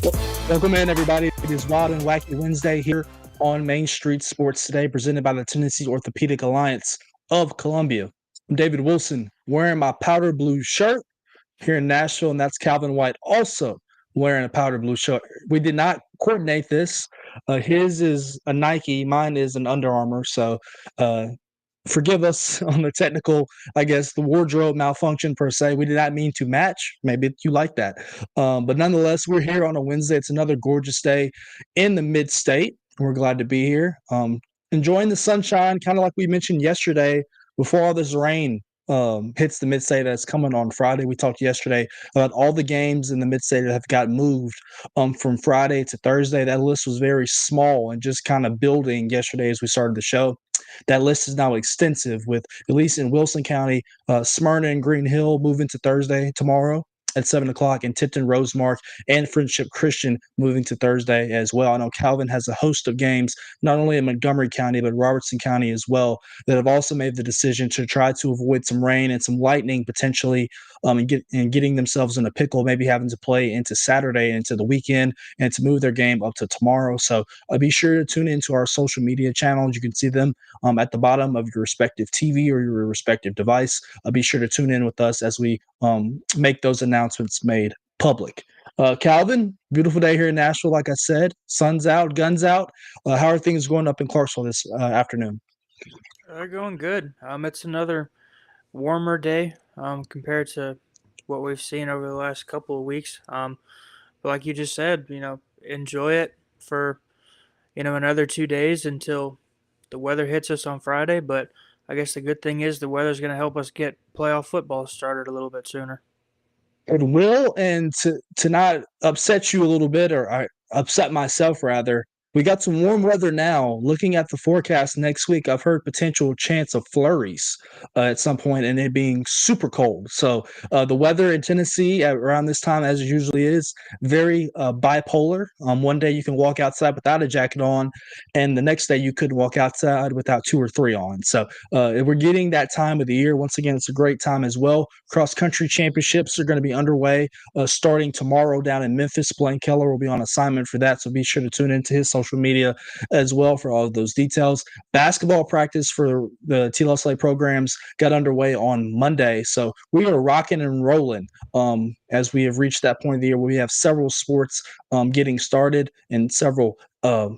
Welcome in, everybody. It is Wild and Wacky Wednesday here on Main Street Sports Today, presented by the Tennessee Orthopedic Alliance of Columbia. I'm David Wilson, wearing my powder blue shirt here in Nashville, and that's Calvin White also wearing a powder blue shirt. We did not coordinate this. His is a Nike, mine is an Under Armour, so forgive us on the technical, I guess, the wardrobe malfunction per se. We did not mean to match. Maybe you like that. But nonetheless, we're here on a Wednesday. It's another gorgeous day in the mid-state. We're glad to be here. Enjoying the sunshine, kind of like we mentioned yesterday, before all this rain hits the mid-state that's coming on Friday. We talked yesterday about all the games in the mid-state that have got moved from Friday to Thursday. That list was very small and just kind of building yesterday as we started the show. That list is now extensive, with at least in Wilson County, Smyrna and Green Hill moving to Thursday tomorrow at 7 o'clock, and Tipton, Rosemark, and Friendship Christian moving to Thursday as well. I know Calvin has a host of games, not only in Montgomery County, but Robertson County as well, that have also made the decision to try to avoid some rain and some lightning potentially, and getting themselves in a pickle, maybe having to play into Saturday, into the weekend, and to move their game up to tomorrow. So be sure to tune into our social media channels. You can see them at the bottom of your respective TV or your respective device. Be sure to tune in with us as we make those announcements made public. Calvin, beautiful day here in Nashville. Like I said, sun's out, guns out. How are things going up in Clarksville this afternoon? They're going good. It's another warmer day compared to what we've seen over the last couple of weeks. But like you just said, enjoy it for another 2 days until the weather hits us on Friday. But I guess the good thing is the weather's going to help us get playoff football started a little bit sooner. It will, and to not upset you a little bit, or upset myself rather, we got some warm weather now. Looking at the forecast next week, I've heard potential chance of flurries at some point, and it being super cold. So the weather in Tennessee around this time, as it usually is, very bipolar. One day you can walk outside without a jacket on, and the next day you could walk outside without 2 or 3 on. So we're getting that time of the year. Once again, it's a great time as well. Cross country championships are going to be underway starting tomorrow down in Memphis. Blaine Keller will be on assignment for that, so be sure to tune into his social media as well for all of those details. Basketball practice for the TSSAA programs got underway on Monday, so we are rocking and rolling as we have reached that point of the year where we have several sports getting started and several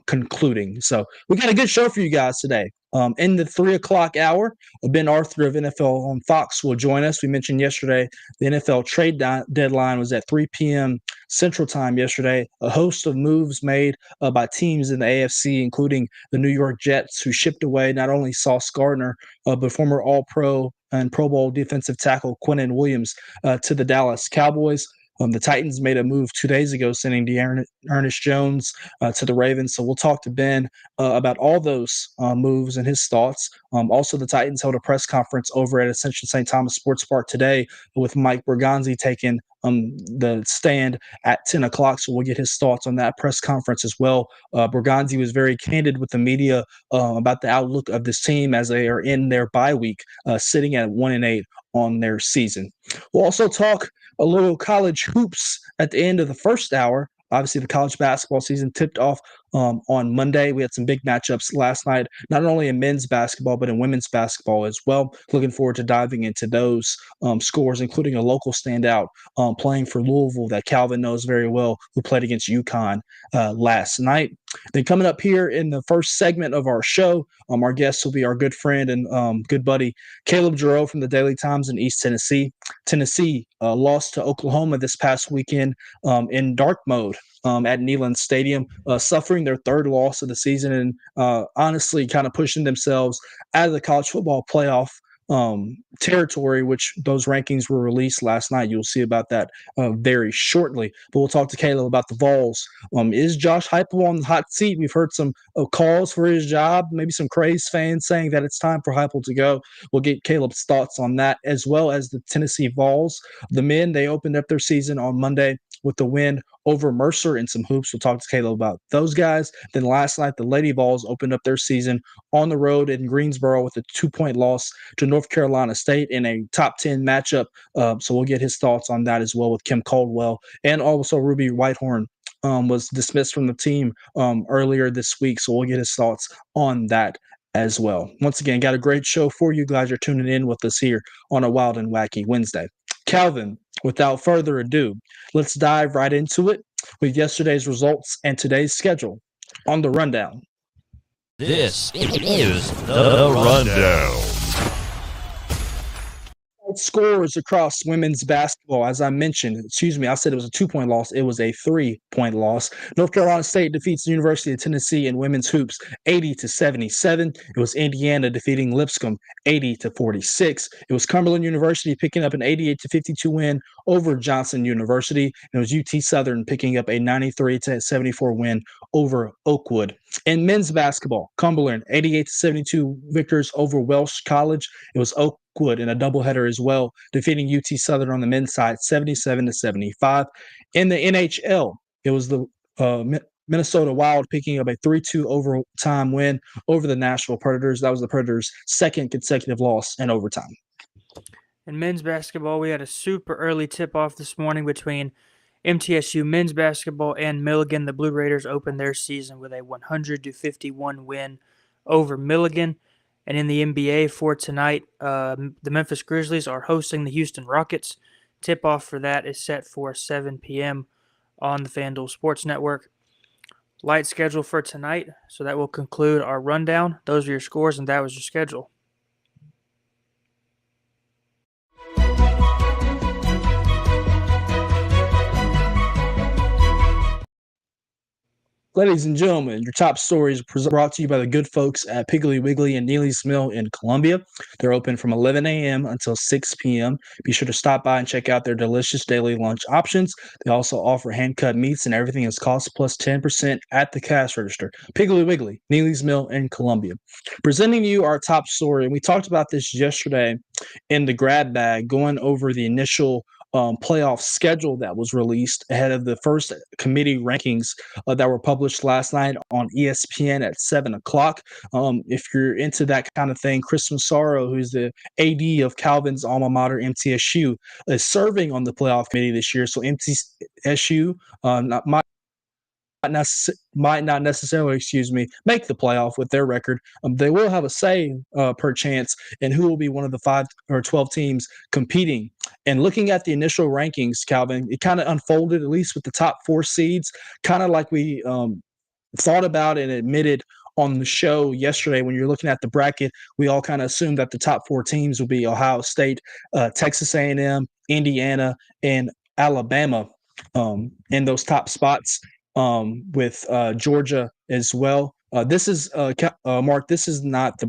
concluding. So we got a good show for you guys today. In the 3 o'clock hour, Ben Arthur of NFL on Fox will join us. We mentioned yesterday the NFL trade deadline was at 3 p.m. Central Time yesterday. A host of moves made by teams in the AFC, including the New York Jets, who shipped away not only Sauce Gardner, but former All-Pro and Pro Bowl defensive tackle Quinnen Williams to the Dallas Cowboys. The Titans made a move 2 days ago, sending Ernest Jones to the Ravens. So we'll talk to Ben about all those moves and his thoughts. Also, the Titans held a press conference over at Ascension St. Thomas Sports Park today with Mike Berganzi taking the stand at 10 o'clock. So we'll get his thoughts on that press conference as well. Berganzi was very candid with the media about the outlook of this team as they are in their bye week, sitting at 1-8 on their season. We'll also talk a little college hoops at the end of the first hour. Obviously, the college basketball season tipped off on Monday. We had some big matchups last night, not only in men's basketball, but in women's basketball as well. Looking forward to diving into those scores, including a local standout playing for Louisville that Calvin knows very well, who played against UConn last night. Then coming up here in the first segment of our show, our guest will be our good friend and good buddy, Caleb JARREAU from the Daily Times in East Tennessee. Tennessee lost to Oklahoma this past weekend in dark mode at Neyland Stadium, suffering their third loss of the season and honestly kind of pushing themselves out of the college football playoff territory, which those rankings were released last night. You'll see about that very shortly. But we'll talk to Caleb about the Vols. Is Josh Heupel on the hot seat? We've heard some calls for his job, maybe some Craze fans saying that it's time for Heupel to go. We'll get Caleb's thoughts on that, as well as the Tennessee Vols. The men, they opened up their season on Monday with the win over Mercer in some hoops. We'll talk to Caleb about those guys. Then last night, the Lady Vols opened up their season on the road in Greensboro with a 2-point loss to North Carolina State in a top 10 matchup. So we'll get his thoughts on that as well with Kim Caldwell and also Ruby Whitehorn was dismissed from the team earlier this week. So we'll get his thoughts on that as well. Once again, got a great show for you. Glad you're tuning in with us here on a Wild and Wacky Wednesday. Calvin, without further ado, let's dive right into it with yesterday's results and today's schedule on the rundown. This is the rundown. Scores across women's basketball, as I mentioned, I said it was a 2-point loss. It was a 3-point loss. North Carolina State defeats the University of Tennessee in women's hoops 80-77. It was Indiana defeating Lipscomb 80-46. It was Cumberland University picking up an 88-52 win over Johnson University. And it was UT Southern picking up a 93-74 win over Oakwood. In men's basketball, Cumberland 88-72 victors over Welsh College. It was Oakwood in a doubleheader as well, defeating UT Southern on the men's side 77-75. In the NHL, it was the Minnesota Wild picking up a 3-2 overtime win over the Nashville Predators. That was the Predators' second consecutive loss in overtime. In men's basketball, we had a super early tip-off this morning between MTSU men's basketball and Milligan. The Blue Raiders opened their season with a 100-51 win over Milligan. And in the NBA for tonight, the Memphis Grizzlies are hosting the Houston Rockets. Tip-off for that is set for 7 p.m. on the FanDuel Sports Network. Light schedule for tonight, so that will conclude our rundown. Those are your scores, and that was your schedule. Ladies and gentlemen, your top stories brought to you by the good folks at Piggly Wiggly and Neely's Mill in Columbia. They're open from 11 a.m. until 6 p.m. Be sure to stop by and check out their delicious daily lunch options. They also offer hand-cut meats, and everything is cost plus 10% at the cash register. Piggly Wiggly, Neely's Mill in Columbia. Presenting you our top story, and we talked about this yesterday in the grab bag, going over the initial playoff schedule that was released ahead of the first committee rankings that were published last night on ESPN at 7 o'clock. If you're into that kind of thing, Chris Massaro, who's the AD of Calvin's alma mater, MTSU, is serving on the playoff committee this year. So MTSU might not necessarily, make the playoff with their record. They will have a say per chance in who will be one of the 5 or 12 teams competing. And looking at the initial rankings, Calvin, it kind of unfolded, at least with the top 4 seeds, kind of like we thought about and admitted on the show yesterday. When you're looking at the bracket, we all kind of assumed that the top 4 teams would be Ohio State, Texas A&M, Indiana, and Alabama in those top spots. With Georgia as well. This is Mark. This is not the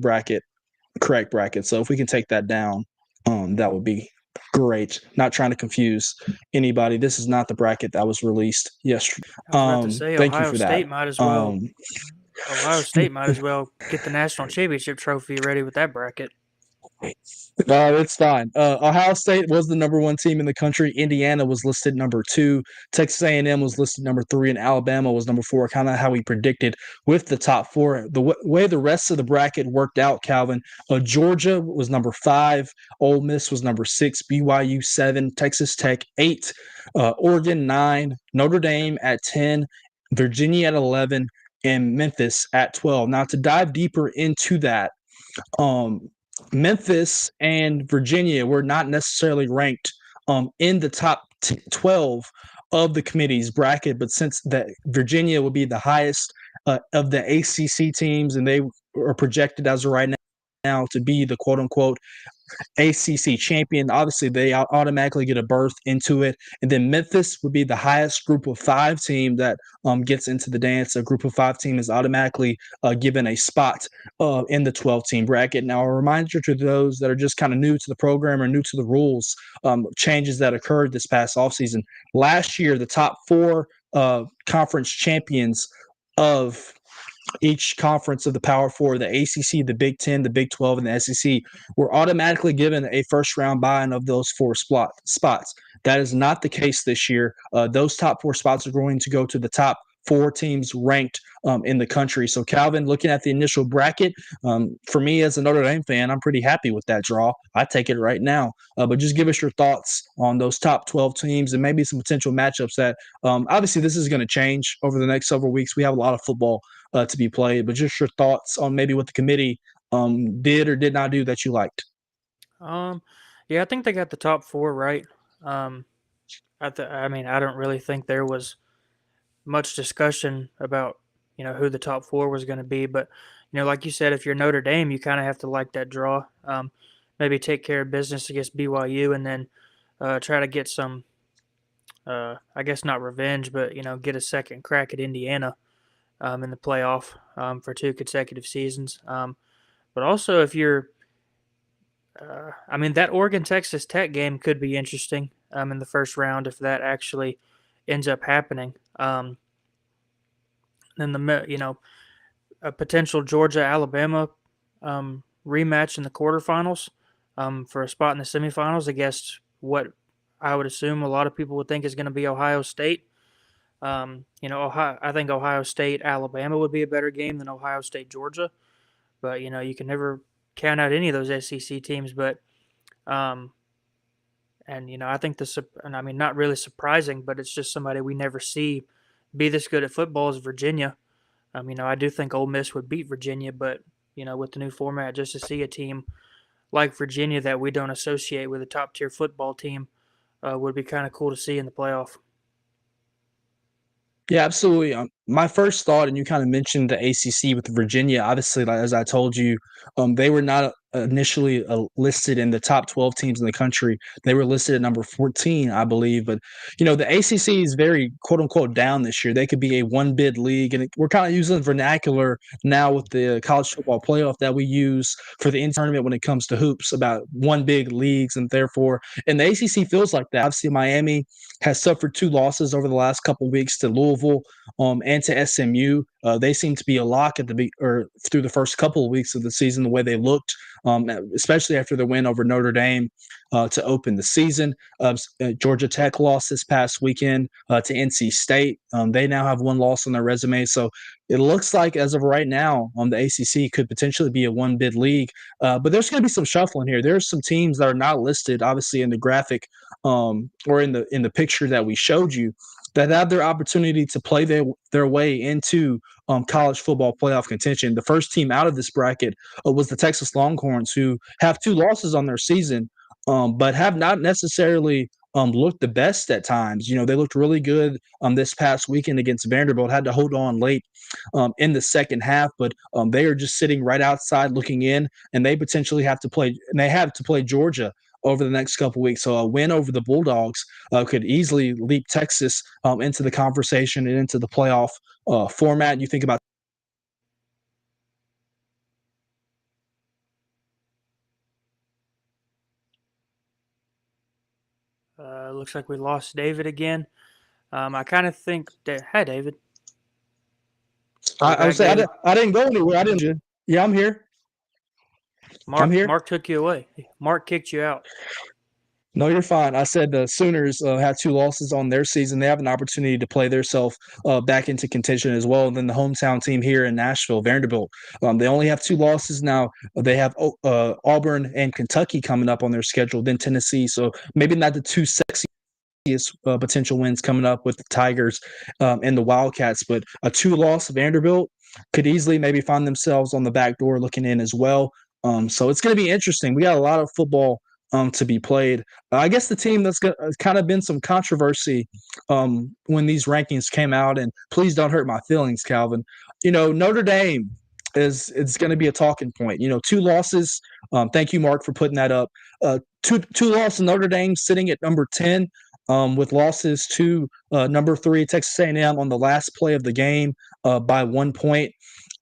correct bracket. So if we can take that down, that would be great. Not trying to confuse anybody. This is not the bracket that was released yesterday. I was about to say, thank Ohio you for State that. might as well. Ohio State might as well get the national championship trophy ready with that bracket. It's fine. Ohio State was the number 1 team in the country. Indiana was listed number 2. Texas A&M was listed number 3, and Alabama was number 4. Kind of how we predicted with the top 4. The way the rest of the bracket worked out, Calvin. Georgia was number 5. Ole Miss was number 6. BYU 7. Texas Tech 8. Oregon 9. Notre Dame at 10. Virginia at 11. And Memphis at 12. Now to dive deeper into that. Memphis and Virginia were not necessarily ranked in the top 12 of the committee's bracket, but since that Virginia would be the highest of the ACC teams, and they are projected as of right now to be the quote-unquote ACC champion, obviously they automatically get a berth into it. And then Memphis would be the highest group of 5 team that gets into the dance. A group of 5 team is automatically given a spot in the 12-team bracket. Now, a reminder to those that are just kind of new to the program or new to the rules, changes that occurred this past offseason. Last year, the top 4 conference champions of each conference of the Power 4, the ACC, the Big 10, the Big 12, and the SEC, were automatically given a first-round buy-in of those 4 spots. That is not the case this year. Those top 4 spots are going to go to the top 4 teams ranked in the country. So, Calvin, looking at the initial bracket, for me as a Notre Dame fan, I'm pretty happy with that draw. I take it right now. But just give us your thoughts on those top 12 teams and maybe some potential matchups that obviously this is going to change over the next several weeks. We have a lot of football to be played, but just your thoughts on maybe what the committee did or did not do that you liked. Yeah, I think they got the top 4 right. I mean, I don't really think there was much discussion about who the top 4 was going to be, but like you said, if you're Notre Dame, you kind of have to like that draw. Maybe take care of business against BYU, and then try to get some, I guess not revenge, but get a second crack at Indiana in the playoff for 2 consecutive seasons. But also, if you're I mean, that Oregon-Texas Tech game could be interesting in the first round if that actually ends up happening. Then a potential Georgia-Alabama rematch in the quarterfinals for a spot in the semifinals against what I would assume a lot of people would think is going to be Ohio State. I think Ohio State-Alabama would be a better game than Ohio State-Georgia. But, you can never count out any of those SEC teams. But, I think and I mean, not really surprising, but it's just somebody we never see be this good at football is Virginia. I do think Ole Miss would beat Virginia, but, with the new format, just to see a team like Virginia that we don't associate with a top-tier football team would be kind of cool to see in the playoff. Yeah, absolutely. My first thought, and you kind of mentioned the ACC with Virginia. Obviously, like, as I told you, they were not initially listed in the top 12 teams in the country. They were listed at number 14, I believe. But, the ACC is very, quote unquote, down this year. They could be a one bid league. And we're kind of using vernacular now with the college football playoff that we use for the tournament when it comes to hoops about one big leagues. And therefore, and the ACC feels like that. Obviously, Miami has suffered 2 losses over the last couple of weeks to Louisville and to SMU. They seem to be a lock at through the first couple of weeks of the season, the way they looked, especially after the win over Notre Dame to open the season. Georgia Tech lost this past weekend to NC State. They now have 1 loss on their resume. So it looks like, as of right now, the ACC could potentially be a one-bid league. But there's going to be some shuffling here. There's some teams that are not listed, obviously, in the graphic or in the picture that we showed you, that have their opportunity to play their way into college football playoff contention. The first team out of this bracket was the Texas Longhorns, who have 2 losses on their season, but have not necessarily looked the best at times. They looked really good this past weekend against Vanderbilt, had to hold on late in the second half, but they are just sitting right outside looking in, and they potentially have to play Georgia over the next couple of weeks. So a win over the Bulldogs could easily leap Texas into the conversation and into the playoff format. You think about Looks like we lost David again. I kind of think that. Hi, David. I didn't go anywhere. I didn't. Yeah, I'm here. I'm here. Mark took you away. Mark kicked you out. No, you're fine. I said the Sooners have 2 losses on their season. They have an opportunity to play themselves back into contention as well. And then the hometown team here in Nashville, Vanderbilt, they only have 2 losses now. They have Auburn and Kentucky coming up on their schedule, then Tennessee. So maybe not the 2 sexiest potential wins coming up with the Tigers and the Wildcats, but a 2-loss Vanderbilt could easily maybe find themselves on the back door looking in as well. So it's going to be interesting. We got a lot of football to be played. I guess the team that's kind of been some controversy when these rankings came out, and please don't hurt my feelings, Calvin. Notre Dame is going to be a talking point. 2 losses. Thank you, Mark, for putting that up. Two losses. Notre Dame sitting at number 10 with losses to number 3 Texas A&M on the last play of the game by 1 point,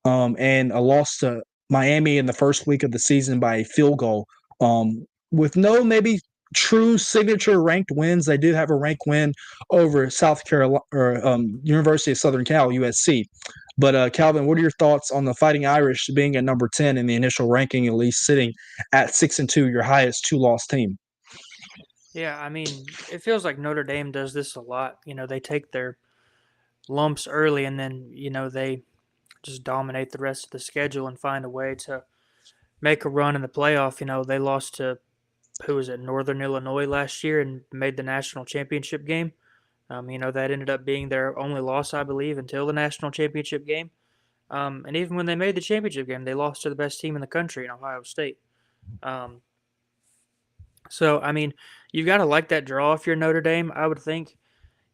and a loss to Miami in the first week of the season by a field goal. With no maybe true signature ranked wins, they do have a ranked win over South Carolina or University of Southern Cal, USC. But Calvin, what are your thoughts on the Fighting Irish being at number 10 in the initial ranking, at least sitting at 6-2, your highest 2-loss team? Yeah, I mean, it feels like Notre Dame does this a lot. They take their lumps early, and then, they just dominate the rest of the schedule and find a way to make a run in the playoff. They lost to, who was it, Northern Illinois last year and made the national championship game. That ended up being their only loss, I believe, until the national championship game. And even when they made the championship game, they lost to the best team in the country in Ohio State. So, you've got to like that draw if you're Notre Dame, I would think.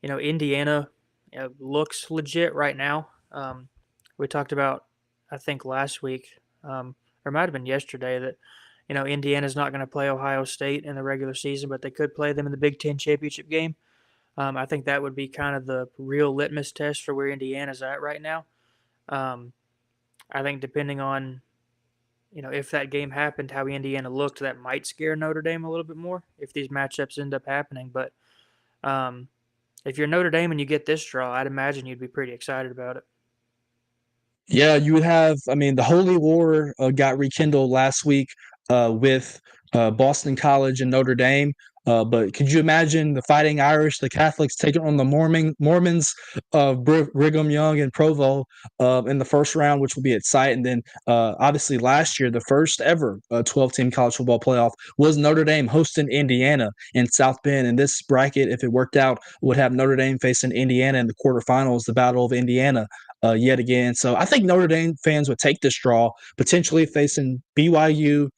Indiana looks legit right now. We talked about, I think, last week, or it might have been yesterday, that, Indiana's not going to play Ohio State in the regular season, but they could play them in the Big Ten championship game. I think that would be kind of the real litmus test for where Indiana's at right now. I think depending on, if that game happened, how Indiana looked, that might scare Notre Dame a little bit more if these matchups end up happening. But if you're Notre Dame and you get this draw, I'd imagine you'd be pretty excited about it. Yeah, you would have. The Holy War got rekindled last week with Boston College and Notre Dame. But could you imagine the Fighting Irish, the Catholics, taking on the Mormons of Brigham Young and Provo in the first round, which will be at site? And then obviously last year, the first ever 12-team college football playoff was Notre Dame hosting Indiana in South Bend. And this bracket, if it worked out, would have Notre Dame facing Indiana in the quarterfinals, the Battle of Indiana. Yet again. So I think Notre Dame fans would take this draw, potentially facing BYU,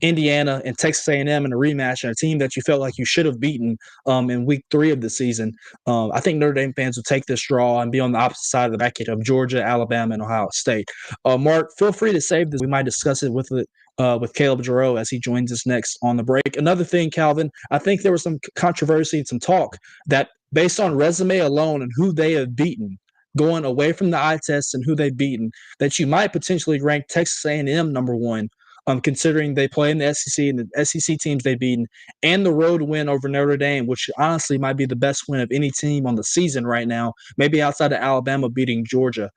Indiana, and Texas A&M in a rematch, and a team that you felt like you should have beaten in week 3 of the season. I think Notre Dame fans would take this draw and be on the opposite side of the bracket of Georgia, Alabama, and Ohio State. Mark, feel free to save this. We might discuss it with Caleb JARREAU as he joins us next on the break. Another thing, Calvin, I think there was some controversy and some talk that based on resume alone and who they have beaten, going away from the eye test and who they've beaten, that you might potentially rank Texas A&M number 1, considering they play in the SEC and the SEC teams they've beaten, and the road win over Notre Dame, which honestly might be the best win of any team on the season right now, maybe outside of Alabama beating Georgia.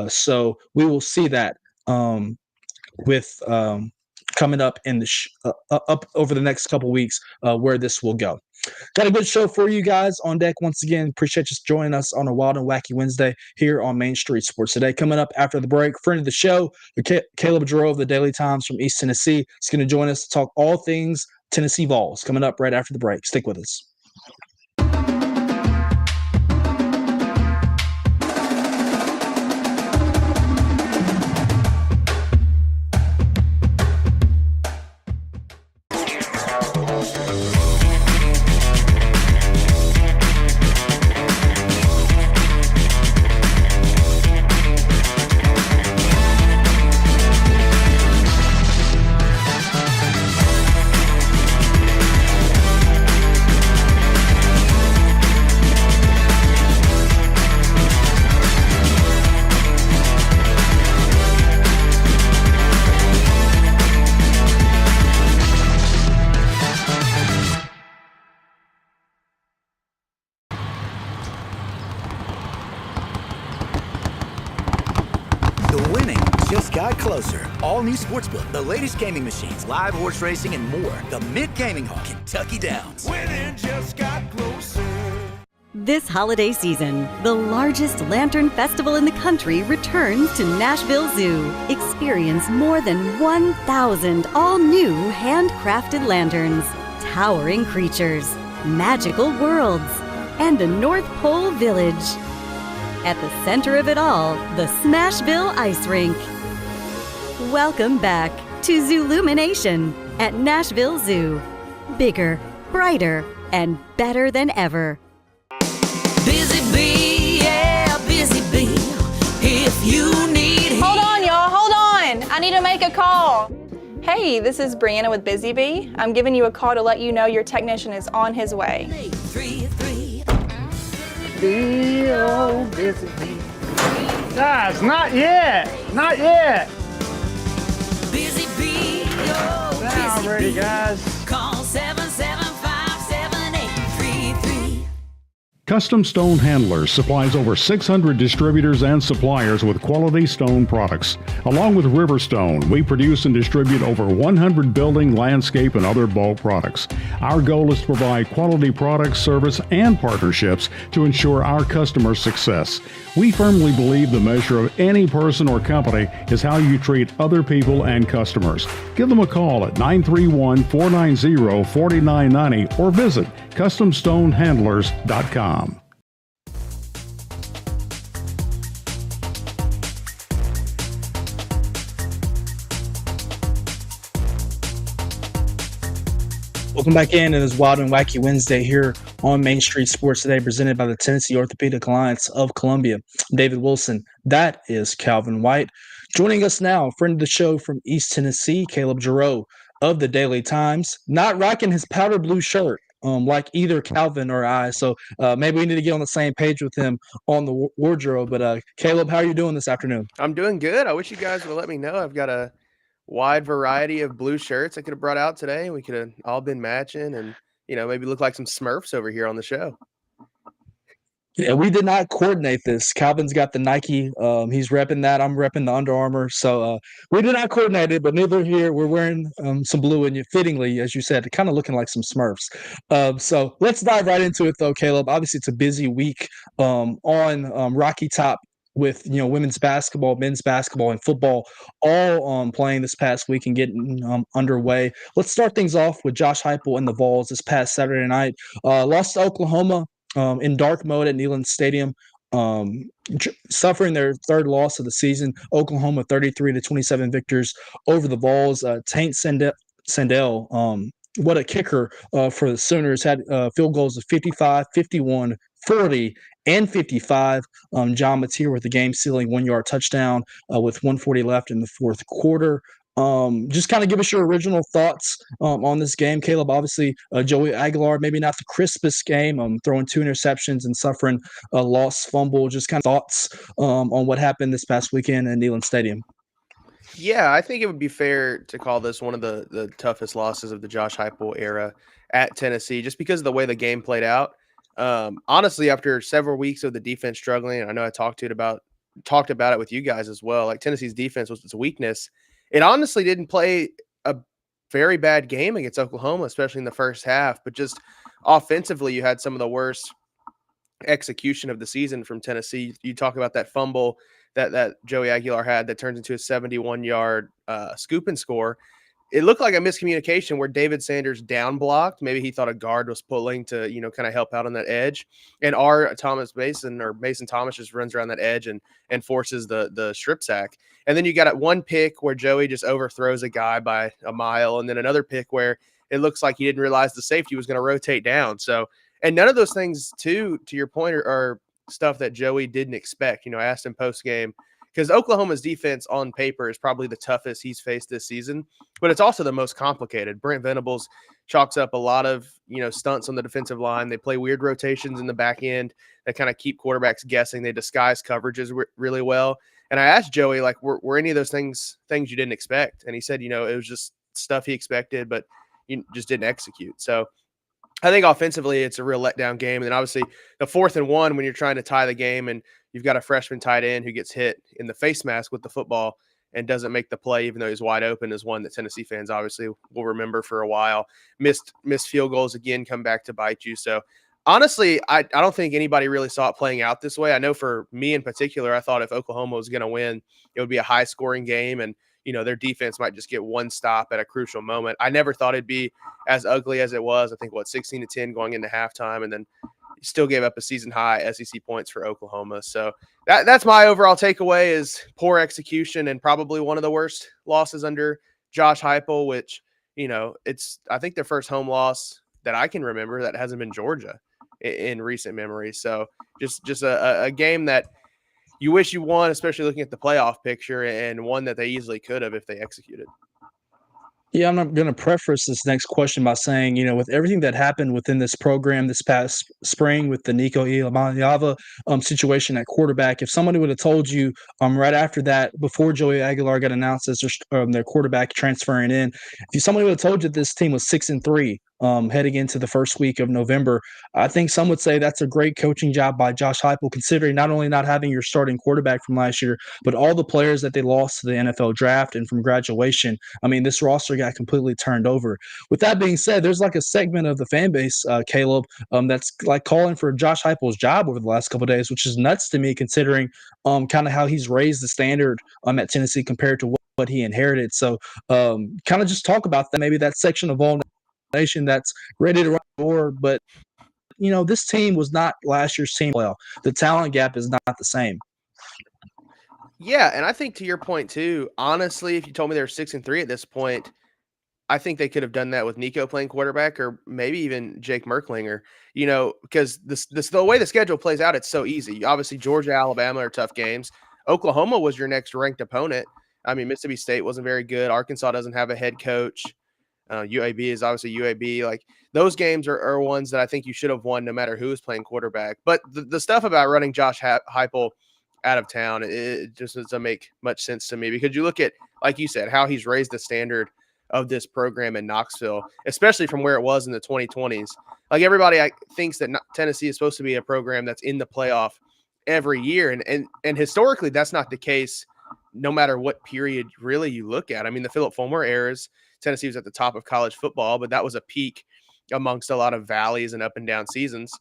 So we will see that with coming up in the up over the next couple weeks where this will go. Got a good show for you guys on deck once again. Appreciate you joining us on a Wild and Wacky Wednesday here on Main Street Sports Today. Coming up after the break, friend of the show, Caleb JARREAU of the Daily Times from East Tennessee, is going to join us to talk all things Tennessee Vols. Coming up right after the break. Stick with us. Closer. All new Sportsbook, the latest gaming machines, live horse racing, and more. The Mid Gaming Hall, Kentucky Downs. Winning just got closer. This holiday season, the largest lantern festival in the country returns to Nashville Zoo. Experience more than 1,000 all-new handcrafted lanterns, towering creatures, magical worlds, and a North Pole village. At the center of it all, the Smashville Ice Rink. Welcome back to Zoolumination at Nashville Zoo. Bigger, brighter, and better than ever. Busy bee, yeah, busy bee. If you need... Hold on, y'all, hold on. I need to make a call. Hey, this is Brianna with Busy Bee. I'm giving you a call to let you know your technician is on his way. 3-3. Oh, busy bee. Guys, not yet. Not yet. Busy bee, oh, Now I'm ready, guys. Call 775-7833. Custom Stone Handlers supplies over 600 distributors and suppliers with quality stone products. Along with Riverstone, we produce and distribute over 100 building, landscape, and other bulk products. Our goal is to provide quality products, service, and partnerships to ensure our customers' success. We firmly believe the measure of any person or company is how you treat other people and customers. Give them a call at 931-490-4990 or visit CustomStoneHandlers.com. Welcome back in. It is Wild and Wacky Wednesday here on Main Street Sports Today, presented by the Tennessee Orthopedic Alliance of Columbia. I'm David Wilson. That is Calvin White. Joining us now, friend of the show from East Tennessee, Caleb JARREAU of the Daily Times. Not rocking his powder blue shirt like either Calvin or I, so maybe we need to get on the same page with him on the wardrobe. But Caleb, how are you doing this afternoon? I'm doing good. I wish you guys would have let me know. I've got a wide variety of blue shirts I could have brought out today. We could have all been matching and, maybe look like some Smurfs over here on the show. Yeah, we did not coordinate this. Calvin's got the Nike. He's repping that. I'm repping the Under Armour. So we did not coordinate it, but neither here. We're wearing some blue and fittingly, as you said, kind of looking like some Smurfs. So let's dive right into it, though, Caleb. Obviously, it's a busy week on Rocky Top with women's basketball, men's basketball, and football all playing this past week and getting underway. Let's start things off with Josh Heupel and the Vols this past Saturday night. Lost to Oklahoma in dark mode at Neyland Stadium, suffering their third loss of the season. Oklahoma 33-27 victors over the Vols. Taint Sandell, what a kicker for the Sooners, had field goals of 55, 51, 40, and 55. John Mateer with the game-sealing 1-yard touchdown with 1:40 left in the fourth quarter. Just kind of give us your original thoughts on this game, Caleb. Obviously, Joey Aguilar, maybe not the crispest game, throwing 2 interceptions and suffering a lost fumble. Just kind of thoughts on what happened this past weekend at Neyland Stadium. Yeah, I think it would be fair to call this one of the toughest losses of the Josh Heupel era at Tennessee, just because of the way the game played out. Honestly, after several weeks of the defense struggling, I know I talked about it with you guys as well. Like, Tennessee's defense was its weakness. It honestly didn't play a very bad game against Oklahoma, especially in the first half, but just offensively, you had some of the worst execution of the season from Tennessee. You talk about that fumble that Joey Aguilar had that turns into a 71-yard scoop and score. It looked like a miscommunication where David Sanders down blocked. Maybe he thought a guard was pulling to, kind of help out on that edge. And Mason Thomas just runs around that edge and forces the strip sack. And then you got one pick where Joey just overthrows a guy by a mile. And then another pick where it looks like he didn't realize the safety was going to rotate down. So, and none of those things, too, to your point, are stuff that Joey didn't expect. I asked him post game, because Oklahoma's defense on paper is probably the toughest he's faced this season, but it's also the most complicated. Brent Venables chalks up a lot of, stunts on the defensive line. They play weird rotations in the back end that kind of keep quarterbacks guessing. They disguise coverages really well. And I asked Joey, like, were any of those things you didn't expect? And he said, it was just stuff he expected, but you just didn't execute. So I think offensively it's a real letdown game. And then obviously the 4th and 1, when you're trying to tie the game and you've got a freshman tight end who gets hit in the face mask with the football and doesn't make the play, even though he's wide open, is one that Tennessee fans obviously will remember for a while. Missed field goals again, come back to bite you. So honestly, I don't think anybody really saw it playing out this way. I know for me in particular, I thought if Oklahoma was going to win, it would be a high scoring game and, their defense might just get one stop at a crucial moment. I never thought it'd be as ugly as it was. I think 16-10 going into halftime, and then still gave up a season high SEC points for Oklahoma. So that's my overall takeaway, is poor execution and probably one of the worst losses under Josh Heupel, which, it's, I think, their first home loss that I can remember that hasn't been Georgia in recent memory. So just a game that you wish you won, especially looking at the playoff picture, and one that they easily could have if they executed. Yeah, I'm going to preface this next question by saying, with everything that happened within this program this past spring with the Nico Iamaleava situation at quarterback, if somebody would have told you right after that, before Joey Aguilar got announced as their quarterback transferring in, if somebody would have told you this team was 6-3 heading into the first week of November. I think some would say that's a great coaching job by Josh Heupel, considering not only not having your starting quarterback from last year, but all the players that they lost to the NFL draft and from graduation. I mean, this roster got completely turned over. With that being said, there's like a segment of the fan base, Caleb, that's like calling for Josh Heupel's job over the last couple of days, which is nuts to me considering kind of how he's raised the standard at Tennessee compared to what he inherited. So kind of just talk about that, maybe that section of all nation that's ready to run the door. But, this team was not last year's team. Well, the talent gap is not the same. Yeah, and I think to your point too, honestly, if you told me they're 6-3 at this point, I think they could have done that with Nico playing quarterback or maybe even Jake Merklinger, because the way the schedule plays out, it's so easy. Obviously, Georgia, Alabama are tough games. Oklahoma was your next ranked opponent. I mean, Mississippi State wasn't very good. Arkansas doesn't have a head coach. UAB is obviously UAB. Like those games are ones that I think you should have won no matter who is playing quarterback. But the stuff about running Josh Heupel out of town, it just doesn't make much sense to me because you look at, like you said, how he's raised the standard of this program in Knoxville, especially from where it was in the 2020s. Like everybody thinks that Tennessee is supposed to be a program that's in the playoff every year. And historically, that's not the case no matter what period really you look at. I mean, the Philip Fulmer eras, Tennessee was at the top of college football, but that was a peak amongst a lot of valleys and up and down seasons.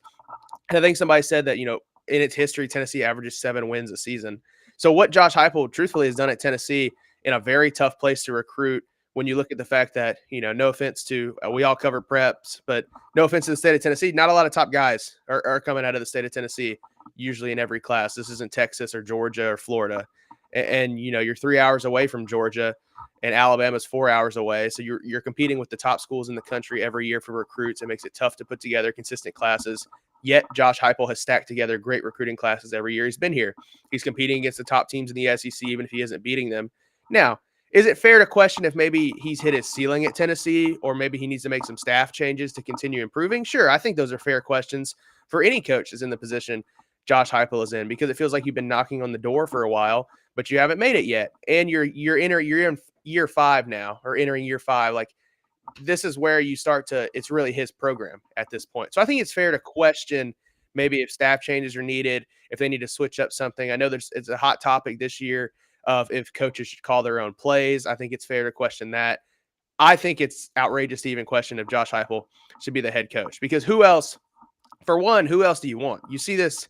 And I think somebody said that, in its history, Tennessee averages 7 wins a season. So what Josh Heupel truthfully has done at Tennessee in a very tough place to recruit, when you look at the fact that, no offense to, we all cover preps, but no offense to the state of Tennessee, not a lot of top guys are coming out of the state of Tennessee, usually in every class. This isn't Texas or Georgia or Florida. And you're 3 hours away from Georgia and Alabama's 4 hours away. So you're competing with the top schools in the country every year for recruits. It makes it tough to put together consistent classes. Yet Josh Heupel has stacked together great recruiting classes every year he's been here. He's competing against the top teams in the SEC, even if he isn't beating them. Now, is it fair to question if maybe he's hit his ceiling at Tennessee or maybe he needs to make some staff changes to continue improving? Sure, I think those are fair questions for any coach that's in the position Josh Heupel is in, because it feels like you've been knocking on the door for a while, but you haven't made it yet. And you're in year 5 now, or entering year 5. Like, this is where you start to – it's really his program at this point. So I think it's fair to question maybe if staff changes are needed, if they need to switch up something. I know it's a hot topic this year of if coaches should call their own plays. I think it's fair to question that. I think it's outrageous to even question if Josh Heupel should be the head coach, because who else do you want? You see this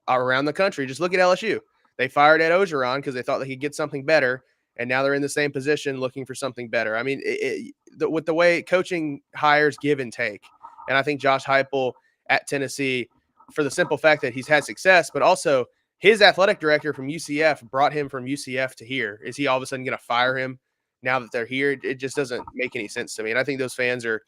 around the country. Just look at LSU. They fired Ed Ogeron because they thought they could get something better, and now they're in the same position looking for something better. I mean, with the way coaching hires give and take, and I think Josh Heupel at Tennessee, for the simple fact that he's had success, but also his athletic director from UCF brought him from UCF to here. Is he all of a sudden going to fire him now that they're here? It just doesn't make any sense to me. And I think those fans are,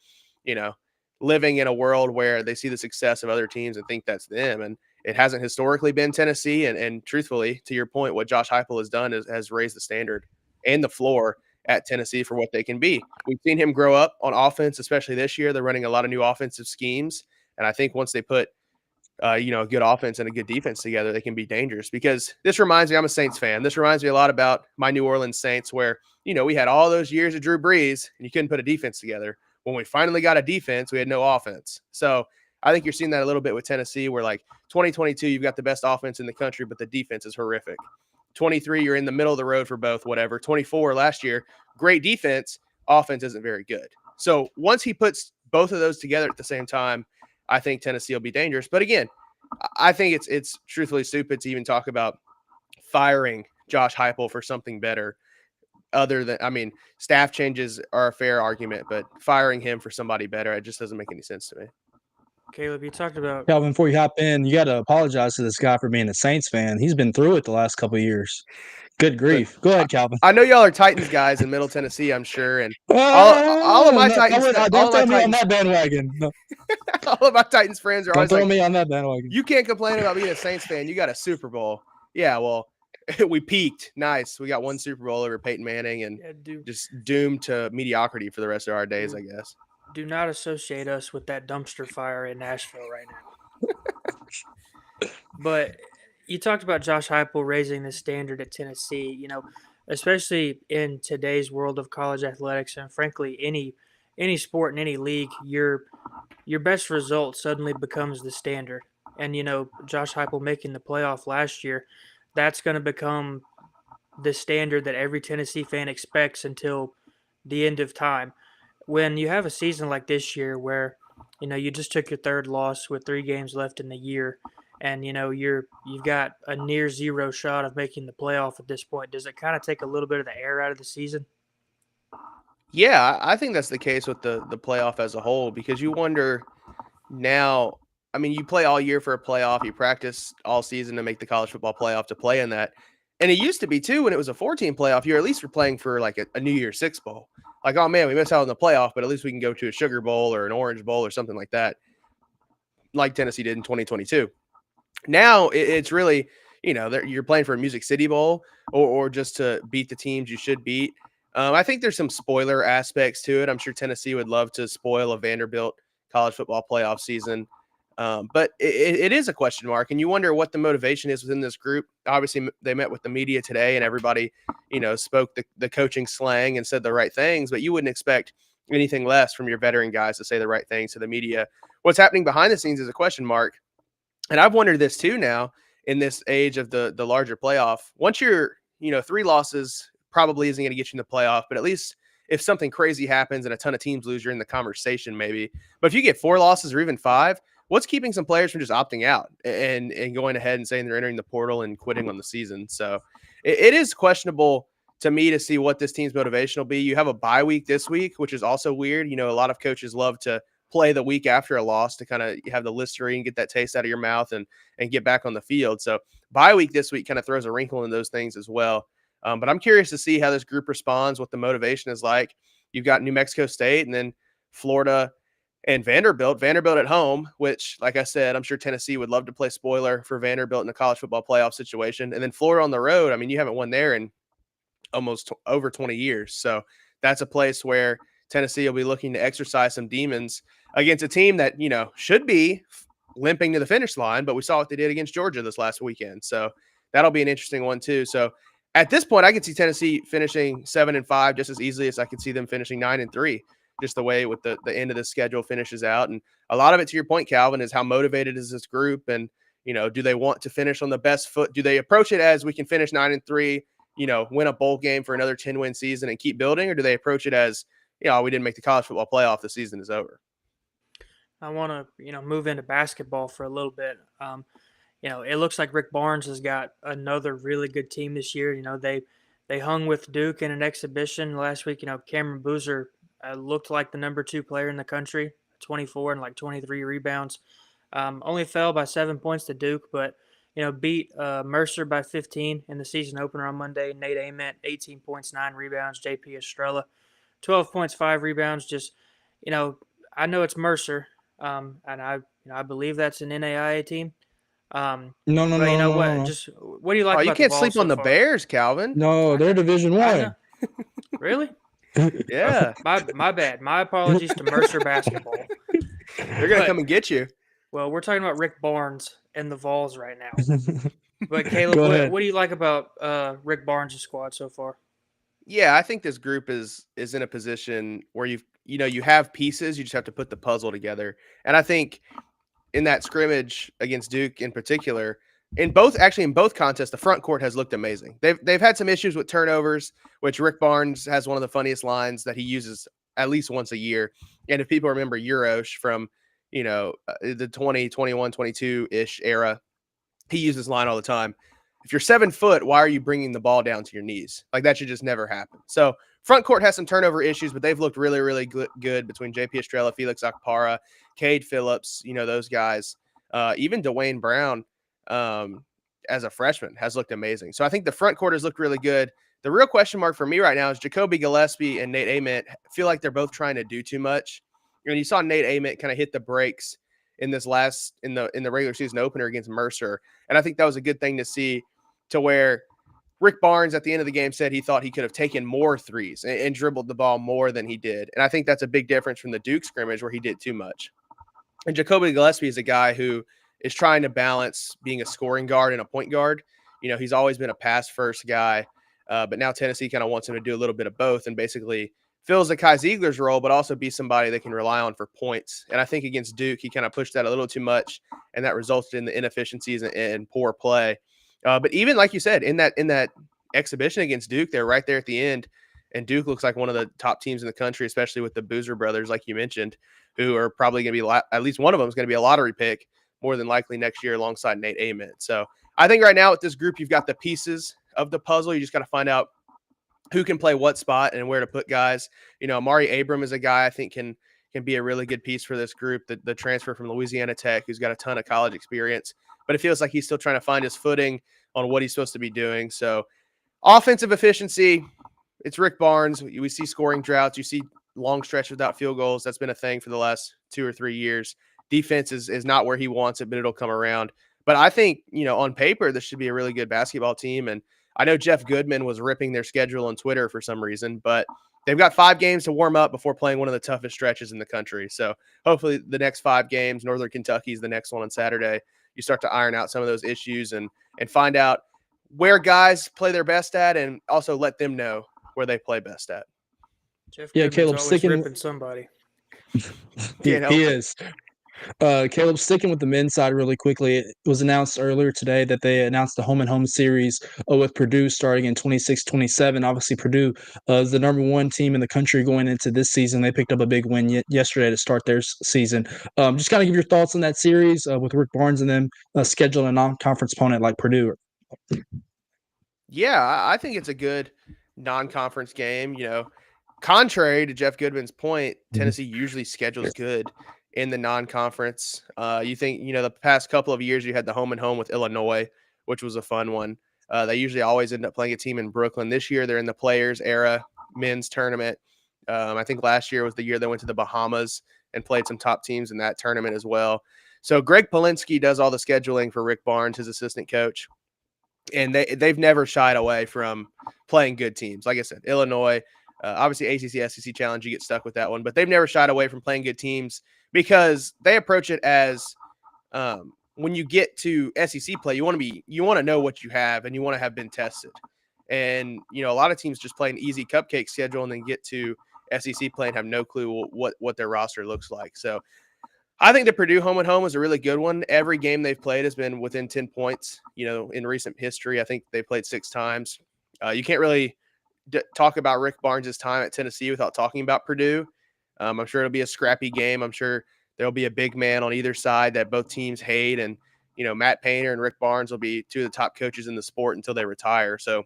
living in a world where they see the success of other teams and think that's them. And it hasn't historically been Tennessee. And truthfully, to your point, what Josh Heupel has done has raised the standard and the floor at Tennessee for what they can be. We've seen him grow up on offense, especially this year. They're running a lot of new offensive schemes. And I think once they put a good offense and a good defense together, they can be dangerous. Because this reminds me, I'm a Saints fan. This reminds me a lot about my New Orleans Saints, where, we had all those years of Drew Brees and you couldn't put a defense together. When we finally got a defense, we had no offense. So I think you're seeing that a little bit with Tennessee, where like 2022, you've got the best offense in the country, but the defense is horrific. 23, you're in the middle of the road for both, whatever. 24 last year, great defense, offense isn't very good. So once he puts both of those together at the same time, I think Tennessee will be dangerous. But again, I think it's truthfully stupid to even talk about firing Josh Heupel for something better. Staff changes are a fair argument, but firing him for somebody better, it just doesn't make any sense to me. Caleb, you talked about Calvin, before you hop in, you got to apologize to this guy for being a Saints fan. He's been through it the last couple of years. Good grief. Go ahead, Calvin. I know y'all are Titans guys in Middle Tennessee, I'm sure, and all of my Titans. Don't throw me on that bandwagon. No. All of my Titans friends are always don't throw me on that bandwagon. You can't complain about being a Saints fan. You got a Super Bowl. Yeah, well, we peaked. Nice. We got one Super Bowl over Peyton Manning, and just doomed to mediocrity for the rest of our days, I guess. Do not associate us with that dumpster fire in Nashville right now. But you talked about Josh Heupel raising the standard at Tennessee, especially in today's world of college athletics, and frankly, any any sport in any league, your best result suddenly becomes the standard. And Josh Heupel making the playoff last year, that's going to become the standard that every Tennessee fan expects until the end of time. When you have a season like this year where you just took your third loss with 3 games left in the year, and you've got a near zero shot of making the playoff at this point, does it kind of take a little bit of the air out of the season? Yeah, I think that's the case with the playoff as a whole, because you wonder now. I mean, you play all year for a playoff. You practice all season to make the college football playoff to play in that. And it used to be too, when it was a 14 playoff, you at least were playing for like a New Year's Six bowl. Like, oh man, we missed out on the playoff, but at least we can go to a Sugar Bowl or an Orange Bowl or something like that, like Tennessee did in 2022. Now it's really, you're playing for a Music City Bowl or just to beat the teams you should beat. I think there's some spoiler aspects to it. I'm sure Tennessee would love to spoil a Vanderbilt college football playoff season. But it is a question mark, and you wonder what the motivation is within this group. Obviously, they met with the media today, and everybody, spoke the coaching slang and said the right things, but you wouldn't expect anything less from your veteran guys to say the right things to the media. What's happening behind the scenes is a question mark. And I've wondered this too now in this age of the larger playoff. Once you're, 3 losses probably isn't going to get you in the playoff, but at least if something crazy happens and a ton of teams lose, you're in the conversation maybe. But if you get 4 losses or even 5, what's keeping some players from just opting out and going ahead and saying they're entering the portal and quitting on the season? So it is questionable to me to see what this team's motivation will be. You have a bye week this week, which is also weird. A lot of coaches love to play the week after a loss to kind of have the Listerine, get that taste out of your mouth and get back on the field. So bye week this week kind of throws a wrinkle in those things as well. But I'm curious to see how this group responds, what the motivation is like. You've got New Mexico State and then Florida and Vanderbilt at home, which, like I said, I'm sure Tennessee would love to play spoiler for Vanderbilt in a college football playoff situation. And then Florida on the road. I mean, you haven't won there in almost over 20 years. So that's a place where Tennessee will be looking to exercise some demons against a team that, should be limping to the finish line, but we saw what they did against Georgia this last weekend. So that'll be an interesting one too. So at this point, I could see Tennessee finishing 7-5 just as easily as I could see them finishing 9-3, just the way with the end of the schedule finishes out. And a lot of it, to your point, Calvin, is how motivated is this group? And, do they want to finish on the best foot? Do they approach it as we can finish 9-3, win a bowl game for another 10-win season and keep building? Or do they approach it as, we didn't make the college football playoff, the season is over? I want to, move into basketball for a little bit. It looks like Rick Barnes has got another really good team this year. They hung with Duke in an exhibition last week. Cameron Boozer looked like the number 2 player in the country, 24 and like 23 rebounds. Only fell by 7 points to Duke, but beat Mercer by 15 in the season opener on Monday. Nate Ament, 18 points, 9 rebounds. JP Estrella, 12 points, 5 rebounds. Just, I know it's Mercer, and I believe that's an NAIA team. No. Just what do you like? You about can't the sleep on the Bears, Calvin. No, they're Division 1. Really? Yeah. My bad. My apologies to Mercer basketball. They're gonna come and get you. Well, we're talking about Rick Barnes and the VOLS right now. But Caleb, what do you like about Rick Barnes' squad so far? Yeah, I think this group is in a position where you have pieces, you just have to put the puzzle together. And I think in that scrimmage against Duke in particular, in both contests, the front court has looked amazing. They've had some issues with turnovers, which Rick Barnes has one of the funniest lines that he uses at least once a year. And if people remember Eurosh from, the 2021, 22-ish era, he uses this line all the time. If you're 7 foot, why are you bringing the ball down to your knees? Like, that should just never happen. So front court has some turnover issues, but they've looked really, really good between JP Estrella, Felix Akpara, Cade Phillips, those guys. Even Dwayne Brown, as a freshman, has looked amazing. So I think the front court has looked really good. The real question mark for me right now is Jacoby Gillespie and Nate Ament feel like they're both trying to do too much. And you saw Nate Ament kind of hit the brakes in this in the regular season opener against Mercer. And I think that was a good thing to see, to where Rick Barnes at the end of the game said he thought he could have taken more threes and dribbled the ball more than he did. And I think that's a big difference from the Duke scrimmage where he did too much. And Jacoby Gillespie is a guy who is trying to balance being a scoring guard and a point guard. He's always been a pass first guy, but now Tennessee kind of wants him to do a little bit of both and basically fills the Kai Ziegler's role, but also be somebody they can rely on for points. And I think against Duke, he kind of pushed that a little too much, and that resulted in the inefficiencies and poor play. But even like you said, in that exhibition against Duke, they're right there at the end, and Duke looks like one of the top teams in the country, especially with the Boozer brothers, like you mentioned, who are probably going to be at least one of them is going to be a lottery pick more than likely next year alongside Nate Ament. So I think right now with this group, you've got the pieces of the puzzle. You just got to find out who can play what spot and where to put guys. You know, Amari Abram is a guy I think can be a really good piece for this group. The transfer from Louisiana Tech, who's got a ton of college experience, but it feels like he's still trying to find his footing on what he's supposed to be doing. So offensive efficiency, it's Rick Barnes. We see scoring droughts. You see long stretch without field goals. That's been a thing for the last 2 or 3 years. Defense is not where he wants it, but it'll come around. But I think, you know, on paper, this should be a really good basketball team. And I know Jeff Goodman was ripping their schedule on Twitter for some reason, but they've got 5 games to warm up before playing one of the toughest stretches in the country. So hopefully the next 5 games, Northern Kentucky is the next one on Saturday, you start to iron out some of those issues and find out where guys play their best at, and also let them know where they play best at. Jeff Yeah, Goodman's Caleb, always sticking ripping somebody. he is. Caleb, sticking with the men's side really quickly, it was announced earlier today that they announced the home and home series with Purdue starting in 26-27. Obviously, Purdue is the number 1 team in the country going into this season. They picked up a big win yesterday to start their season. Just kind of give your thoughts on that series with Rick Barnes and them scheduling a non-conference opponent like Purdue. Yeah, I think it's a good non-conference game. You know, contrary to Jeff Goodman's point, Tennessee usually schedules good in the non-conference. You think, you know, the past couple of years you had the home and home with Illinois, which was a fun one. They usually always end up playing a team in Brooklyn. This year they're in the Players Era men's tournament. I think last year was the year they went to the Bahamas and played some top teams in that tournament as well. So Greg Polinsky does all the scheduling for Rick Barnes, his assistant coach. And they've never shied away from playing good teams. Like I said, Illinois, obviously ACC, SEC challenge, you get stuck with that one, but they've never shied away from playing good teams because they approach it as when you get to SEC play, you want to know what you have and you want to have been tested. And, you know, a lot of teams just play an easy cupcake schedule and then get to SEC play and have no clue what their roster looks like. So I think the Purdue home and home is a really good one. Every game they've played has been within 10 points. You know, in recent history, I think they played 6 times. You can't really talk about Rick Barnes' time at Tennessee without talking about Purdue. I'm sure it'll be a scrappy game. I'm sure there'll be a big man on either side that both teams hate. And, you know, Matt Painter and Rick Barnes will be 2 of the top coaches in the sport until they retire. So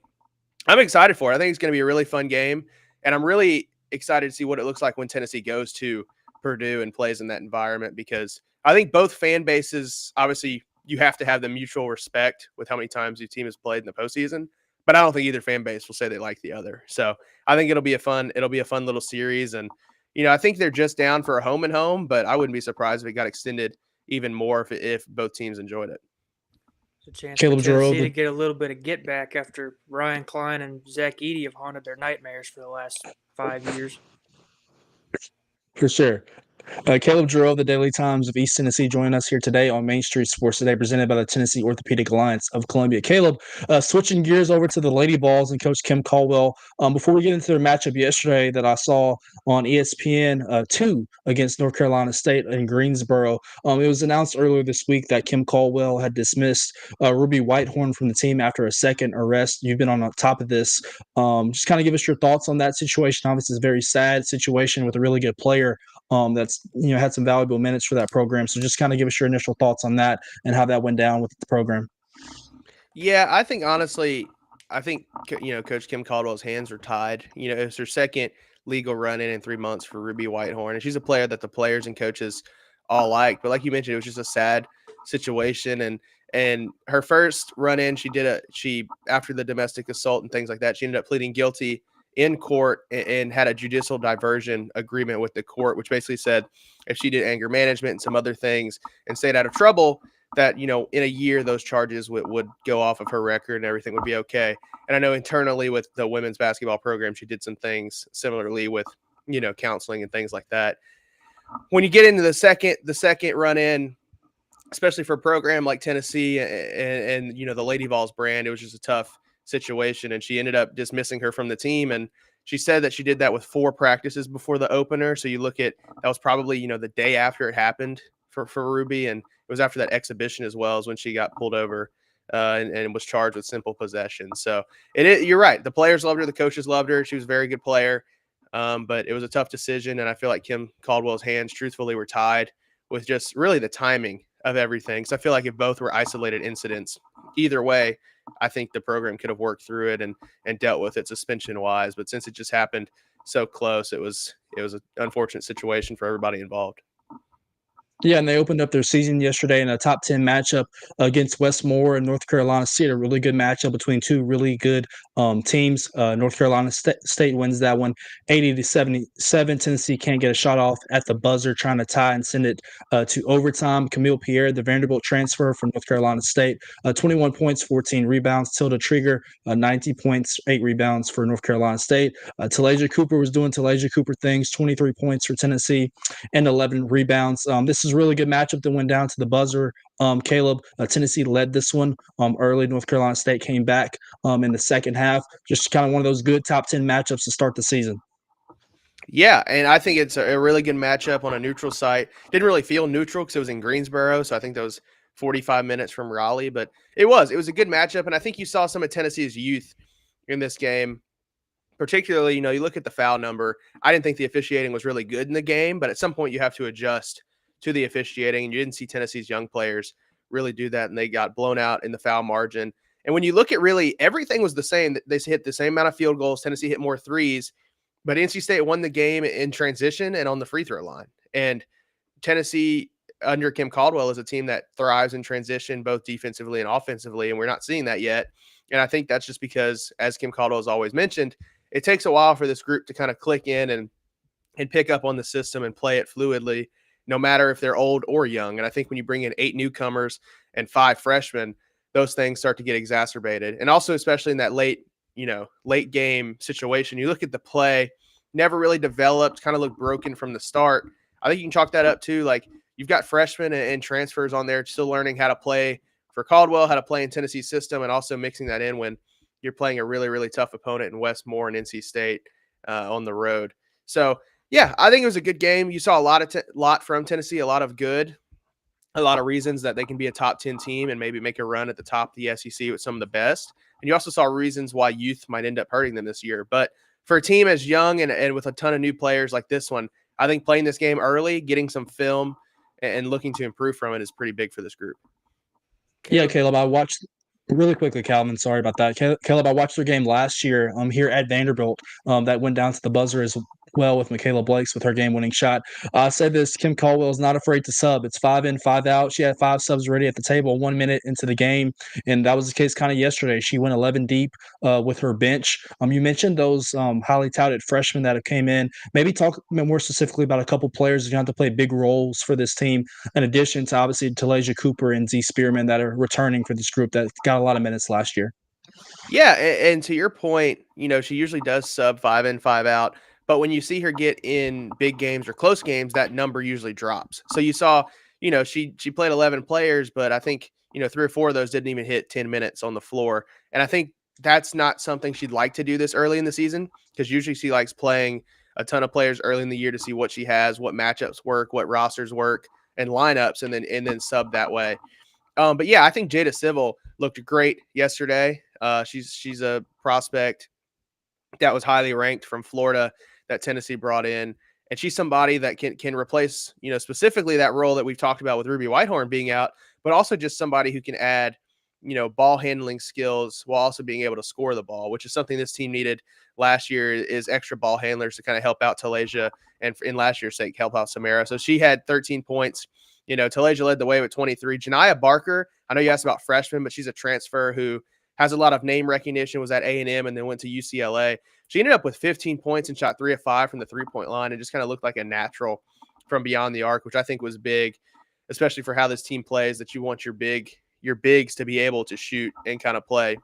I'm excited for it. I think it's going to be a really fun game. And I'm really excited to see what it looks like when Tennessee goes to Purdue and plays in that environment, because I think both fan bases, obviously you have to have the mutual respect with how many times your team has played in the postseason, but I don't think either fan base will say they like the other. So I think it'll be a fun little series. And, you know, I think they're just down for a home and home, but I wouldn't be surprised if it got extended even more if both teams enjoyed it. It's a chance Caleb for Tennessee JARREAU, to get a little bit of get back after Ryan Klein and Zach Edey have haunted their nightmares for the last 5 years. For sure. Caleb JARREAU of the Daily Times of East Tennessee joining us here today on Main Street Sports Today, presented by the Tennessee Orthopedic Alliance of Columbia. Caleb, switching gears over to the Lady Vols and Coach Kim Caldwell. Before we get into their matchup yesterday that I saw on ESPN 2 against North Carolina State in Greensboro, it was announced earlier this week that Kim Caldwell had dismissed Ruby Whitehorn from the team after a second arrest. You've been on top of this. Just kind of give us your thoughts on that situation. Obviously, it's a very sad situation with a really good player that's, you know, had some valuable minutes for that program. So just kind of give us your initial thoughts on that and how that went down with the program. Yeah, I think honestly, you know, Coach Kim Caldwell's hands are tied. You know, it's her second legal run in 3 months for Ruby Whitehorn, and she's a player that the players and coaches all like. But like you mentioned, it was just a sad situation. And her first run in, she after the domestic assault and things like that, she ended up pleading guilty in court and had a judicial diversion agreement with the court, which basically said if she did anger management and some other things and stayed out of trouble, that, you know, in a year, those charges would go off of her record and everything would be okay. And I know internally with the women's basketball program, she did some things similarly with, you know, counseling and things like that. When you get into the second run in, especially for a program like Tennessee and you know, the Lady Vols brand, it was just a tough situation, and she ended up dismissing her from the team. And She said that she did that with 4 practices before the opener. So you look at that was probably, the day after it happened for Ruby. And it was after that exhibition as well as when she got pulled over and was charged with simple possession. So you're right. The players loved her. The coaches loved her. She was a very good player. But it was a tough decision. And I feel like Kim Caldwell's hands truthfully were tied with just really the timing of everything. So I feel like if both were isolated incidents, either way, I think the program could have worked through it and dealt with it suspension wise. But since it just happened so close, it was an unfortunate situation for everybody involved. Yeah, and they opened up their season yesterday in a top 10 matchup against Westmore and North Carolina State, a really good matchup between two really good teams. North Carolina State wins that one 80-77. Tennessee can't get a shot off at the buzzer, trying to tie and send it to overtime. Camille Pierre, the Vanderbilt transfer from North Carolina State, 21 points, 14 rebounds. Tilda Trigger, 90 points, 8 rebounds for North Carolina State. Talasia Cooper was doing Talasia Cooper things, 23 points for Tennessee and 11 rebounds. This is a really good matchup that went down to the buzzer. Caleb, Tennessee led this one early. North Carolina State came back in the second half. Just kind of one of those good top 10 matchups to start the season. Yeah, and I think it's a really good matchup on a neutral site. Didn't really feel neutral because it was in Greensboro, so I think that was 45 minutes from Raleigh. But it was a good matchup, and I think you saw some of Tennessee's youth in this game. Particularly, you look at the foul number. I didn't think the officiating was really good in the game, but at some point you have to adjust to the officiating, and you didn't see Tennessee's young players really do that, and they got blown out in the foul margin. And when you look at really everything was the same. They hit the same amount of field goals. Tennessee hit more threes, but NC State won the game in transition and on the free throw line. And Tennessee under Kim Caldwell is a team that thrives in transition, both defensively and offensively, and we're not seeing that yet. And I think that's just because, as Kim Caldwell has always mentioned, it takes a while for this group to kind of click in and pick up on the system and play it fluidly, no matter if they're old or young. And I think when you bring in 8 newcomers and 5 freshmen, those things start to get exacerbated. And also, especially in that late game situation, you look at the play, never really developed, kind of looked broken from the start. I think you can chalk that up too. Like, you've got freshmen and transfers on there still learning how to play for Caldwell, how to play in Tennessee's system, and also mixing that in when you're playing a really, really tough opponent in Westmore and NC State on the road. So, yeah, I think it was a good game. You saw a lot from Tennessee, a lot of good, a lot of reasons that they can be a top 10 team and maybe make a run at the top of the SEC with some of the best. And you also saw reasons why youth might end up hurting them this year. But for a team as young and with a ton of new players like this one, I think playing this game early, getting some film, and looking to improve from it is pretty big for this group. Yeah, Caleb, I watched really quickly, Calvin. Sorry about that. Caleb, I watched their game last year here at Vanderbilt that went down to the buzzer as well with Michaela Blakes with her game-winning shot. I said this, Kim Caldwell is not afraid to sub. It's 5 in, 5 out. She had 5 subs ready at the table 1 minute into the game, and that was the case kind of yesterday. She went 11 deep with her bench. You mentioned those highly touted freshmen that have came in. Maybe talk more specifically about a couple players that you have to play big roles for this team, in addition to obviously Talasia Cooper and Z Spearman that are returning for this group that got a lot of minutes last year. Yeah, and to your point, she usually does sub 5 in, 5 out. But when you see her get in big games or close games, that number usually drops. So you saw, she played 11 players, but I think, 3 or 4 of those didn't even hit 10 minutes on the floor. And I think that's not something she'd like to do this early in the season, because usually she likes playing a ton of players early in the year to see what she has, what matchups work, what rosters work, and lineups, and then sub that way. But yeah, I think Jada Civil looked great yesterday. She's a prospect that was highly ranked from Florida that Tennessee brought in. And she's somebody that can replace, specifically that role that we've talked about with Ruby Whitehorn being out, but also just somebody who can add, ball handling skills while also being able to score the ball, which is something this team needed last year, is extra ball handlers to kind of help out Talasia, and in last year's sake, help out Samara. So she had 13 points. Talasia led the way with 23. Janiah Barker, I know you asked about freshmen, but she's a transfer who has a lot of name recognition, was at A&M and then went to UCLA. She ended up with 15 points and shot 3 of 5 from the three-point line and just kind of looked like a natural from beyond the arc, which I think was big, especially for how this team plays, that you want your bigs to be able to shoot and kind of play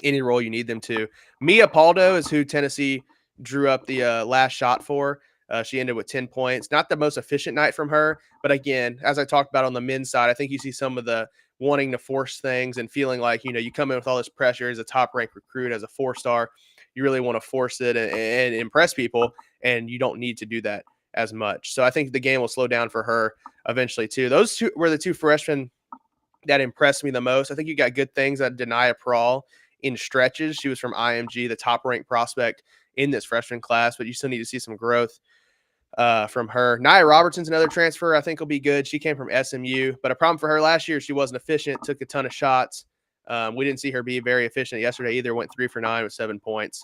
any role you need them to. Mia Paldo is who Tennessee drew up the last shot for. She ended with 10 points. Not the most efficient night from her, but again, as I talked about on the men's side, I think you see some of the wanting to force things and feeling like, you come in with all this pressure as a top-ranked recruit, as a 4-star. you really want to force it and impress people, and you don't need to do that as much. So I think the game will slow down for her eventually too. Those two were the two freshmen that impressed me the most. I think you got good things at Denia Prawl in stretches. She was from IMG, the top ranked prospect in this freshman class, but you still need to see some growth from her. Nia Robertson's another transfer I think will be good. She came from SMU, but a problem for her last year, she wasn't efficient, took a ton of shots. We didn't see her be very efficient yesterday either. Went 3 for 9 with 7 points.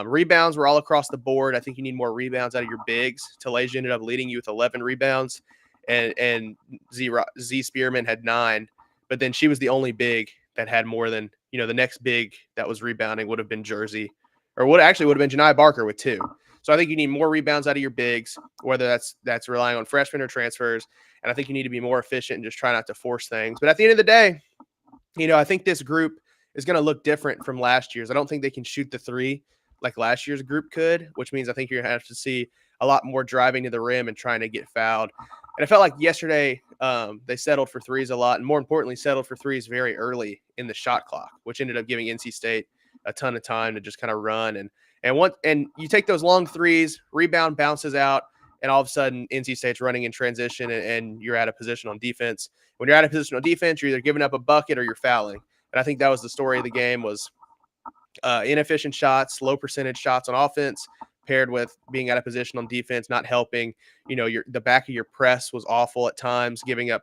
Rebounds were all across the board. I think you need more rebounds out of your bigs. Talasia ended up leading you with 11 rebounds, and Z Spearman had 9, but then she was the only big that had more than, the next big that was rebounding would have been Jersey, or would have been Janiyah Barker with 2. So I think you need more rebounds out of your bigs, whether that's relying on freshmen or transfers. And I think you need to be more efficient and just try not to force things. But at the end of the day, I think this group is going to look different from last year's. I don't think they can shoot the 3 like last year's group could, which means I think you're going to have to see a lot more driving to the rim and trying to get fouled. And I felt like yesterday they settled for threes a lot, and more importantly, settled for threes very early in the shot clock, which ended up giving NC State a ton of time to just kind of run. And you take those long threes, rebound bounces out, and all of a sudden NC State's running in transition and you're out of position on defense. When you're out of position on defense, you're either giving up a bucket or you're fouling. And I think that was the story of the game was inefficient shots, low percentage shots on offense, paired with being out of position on defense, not helping. The back of your press was awful at times, giving up,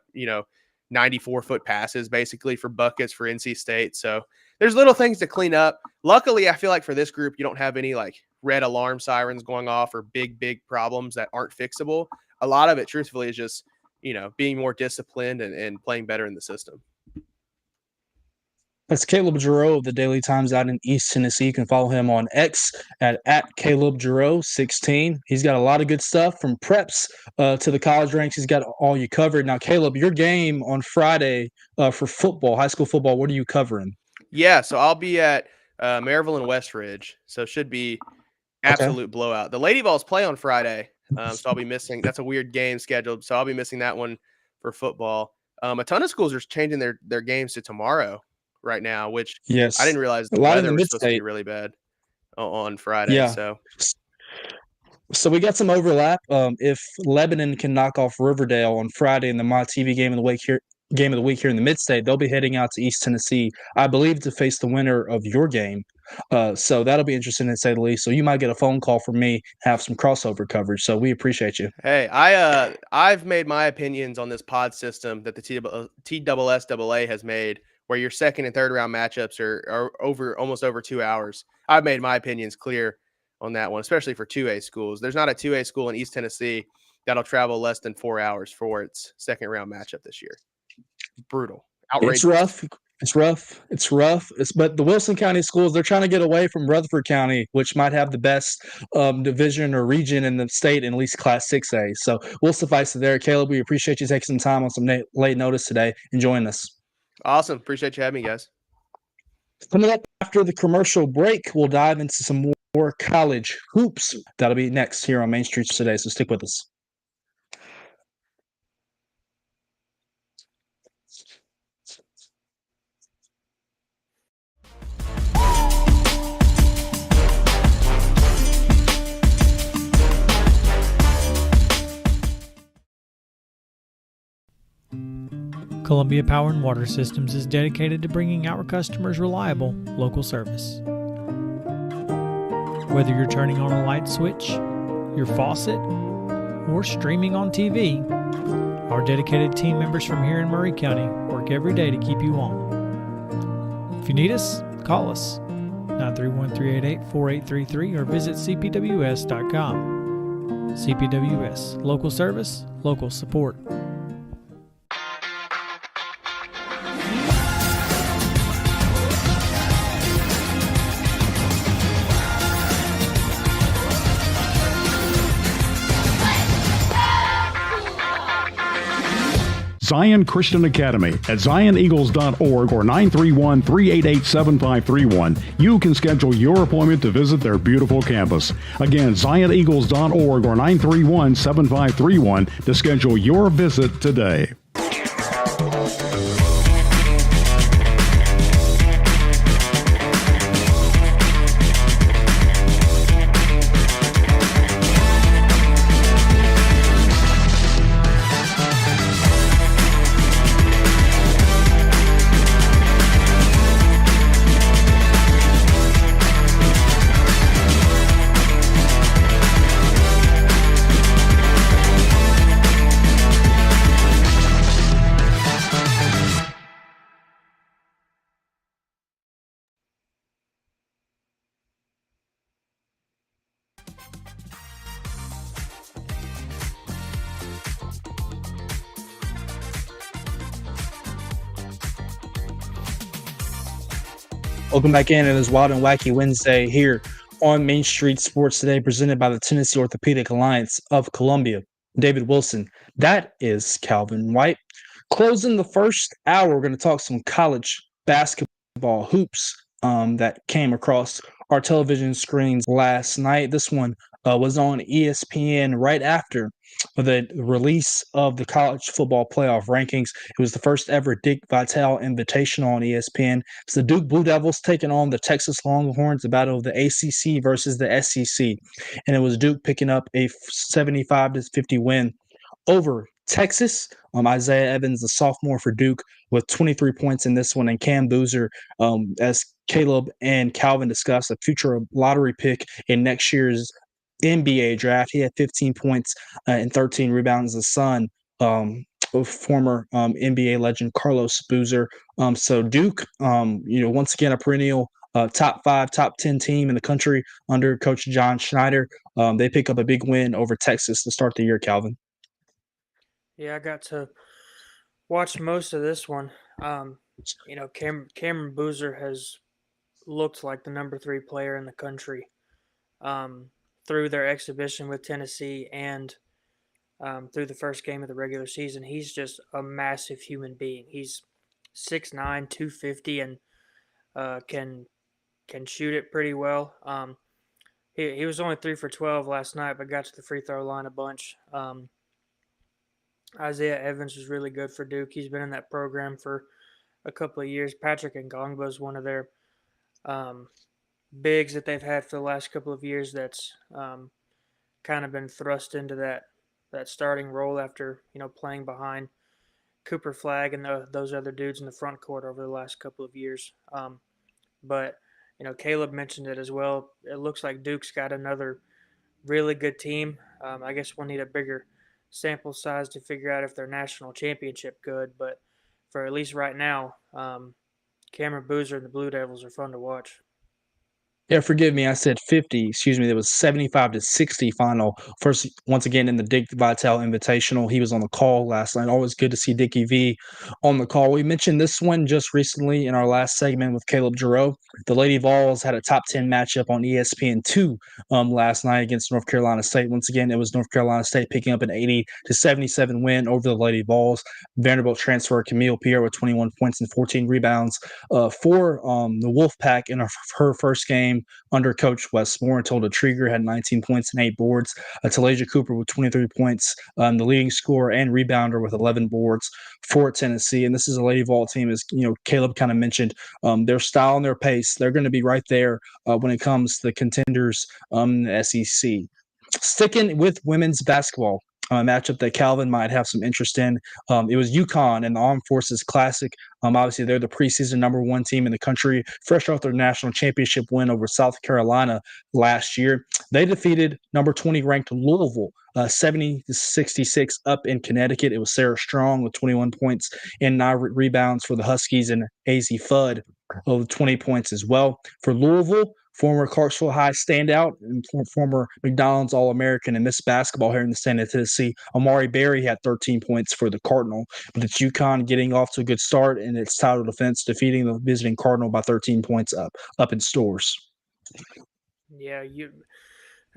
94-foot passes basically for buckets for NC State. So there's little things to clean up. Luckily, I feel like for this group, you don't have any like red alarm sirens going off or big problems that aren't fixable. A lot of it, truthfully, is just, being more disciplined and playing better in the system. That's Caleb JARREAU of the Daily Times out in East Tennessee. You can follow him on X at Caleb JARREAU 16. He's got a lot of good stuff from preps to the college ranks. He's got all you covered. Now, Caleb, your game on Friday for football, high school football, what are you covering? Yeah, so I'll be at Maryville and Westridge, so it should be absolute blowout. The Lady Vols play on Friday, so I'll be missing. That's a weird game scheduled, so I'll be missing that one for football. A ton of schools are changing their games to tomorrow right now, which I didn't realize the weather was supposed to be really bad on Friday. Yeah. So we got some overlap. If Lebanon can knock off Riverdale on Friday in the My TV game of the week here in the Mid-State, they'll be heading out to East Tennessee, I believe, to face the winner of your game. So that'll be interesting to say the least. So you might get a phone call from me, have some crossover coverage. So we appreciate you. Hey, I've made my opinions on this pod system that the TSSAA has made, where your second and third round matchups are almost over 2 hours. I've made my opinions clear on that one, especially for 2A schools. There's not a 2A school in East Tennessee that'll travel less than 4 hours for its second round matchup this year. Brutal. Outrageous. It's rough. But the Wilson County schools, they're trying to get away from Rutherford County, which might have the best division or region in the state, in at least Class 6A. So we'll suffice it there. Caleb, we appreciate you taking some time on some late notice today and joining us. Awesome. Appreciate you having me, guys. Coming up after the commercial break, we'll dive into some more college hoops. That'll be next here on Main Streets today, so stick with us. Columbia Power and Water Systems is dedicated to bringing our customers reliable, local service. Whether you're turning on a light switch, your faucet, or streaming on TV, our dedicated team members from here in Murray County work every day to keep you on. If you need us, call us 931-388-4833 or visit cpws.com. CPWS, local service, local support. Zion Christian Academy at zioneagles.org or 931-388-7531. You can schedule your appointment to visit their beautiful campus. Again, zioneagles.org or 931-7531 to schedule your visit today. Welcome back in. It is Wild and Wacky Wednesday here on Main Street Sports Today, presented by the Tennessee Orthopedic Alliance of Columbia. David Wilson. That is Calvin White. Closing the first hour, we're going to talk some college basketball hoops that came across our television screens last night. This one was on ESPN right after the release of the college football playoff rankings. It was the first ever Dick Vitale Invitational on ESPN. It's the Duke Blue Devils taking on the Texas Longhorns, a battle of the ACC versus the SEC. And it was Duke picking up a 75-50 win over Texas. Isaiah Evans, the sophomore for Duke, with 23 points in this one, and Cam Boozer, as Caleb and Calvin discussed, a future lottery pick in next year's NBA draft. He had 15 points and 13 rebounds. The son of former NBA legend Carlos Boozer. So Duke, once again, a perennial top 5, top 10 team in the country under Coach John Schneider. They pick up a big win over Texas to start the year, Calvin. Yeah, I got to watch most of this one. Cameron Boozer has looked like the number 3 player in the country through their exhibition with Tennessee and through the first game of the regular season. He's just a massive human being. He's 6'9", 250, and can shoot it pretty well. He was only 3 for 12 last night, but got to the free throw line a bunch. Isaiah Evans is really good for Duke. He's been in that program for a couple of years. Patrick Ngongba is one of their bigs that they've had for the last couple of years that's kind of been thrust into that starting role after, playing behind Cooper Flagg and those other dudes in the front court over the last couple of years. But Caleb mentioned it as well. It looks like Duke's got another really good team. I guess we'll need a bigger sample size to figure out if they're national championship good, but for at least right now, Cameron Boozer and the Blue Devils are fun to watch. Yeah, forgive me. I said 50. Excuse me. There was 75-60 final. First, once again, in the Dick Vitale Invitational. He was on the call last night. Always good to see Dickie V on the call. We mentioned this one just recently in our last segment with Caleb JARREAU. The Lady Vols had a top 10 matchup on ESPN2 last night against North Carolina State. Once again, it was North Carolina State picking up an 80-77 win over the Lady Vols. Vanderbilt transfer Camille Pierre with 21 points and 14 rebounds for the Wolfpack in her first game under Coach Westmore. And Tilda Trieger had 19 points and 8 boards. Talasia Cooper with 23 points, the leading scorer and rebounder with 11 boards for Tennessee. And this is a Lady Vol team, as Caleb kind of mentioned, their style and their pace. They're going to be right there when it comes to the contenders in the SEC. Sticking with women's basketball, a matchup that Calvin might have some interest in. It was UConn and the Armed Forces Classic. Obviously, they're the preseason number 1 team in the country, fresh off their national championship win over South Carolina last year. They defeated number 20 ranked Louisville 70-66 up in Connecticut. It was Sarah Strong with 21 points and 9 rebounds for the Huskies, and AZ Fudd with 20 points as well. For Louisville, former Clarksville High standout and former McDonald's All-American and Miss Basketball here in the state of Tennessee, Amari Berry had 13 points for the Cardinal. But it's UConn getting off to a good start in its title defense, defeating the visiting Cardinal by 13 points up in Stores. Yeah,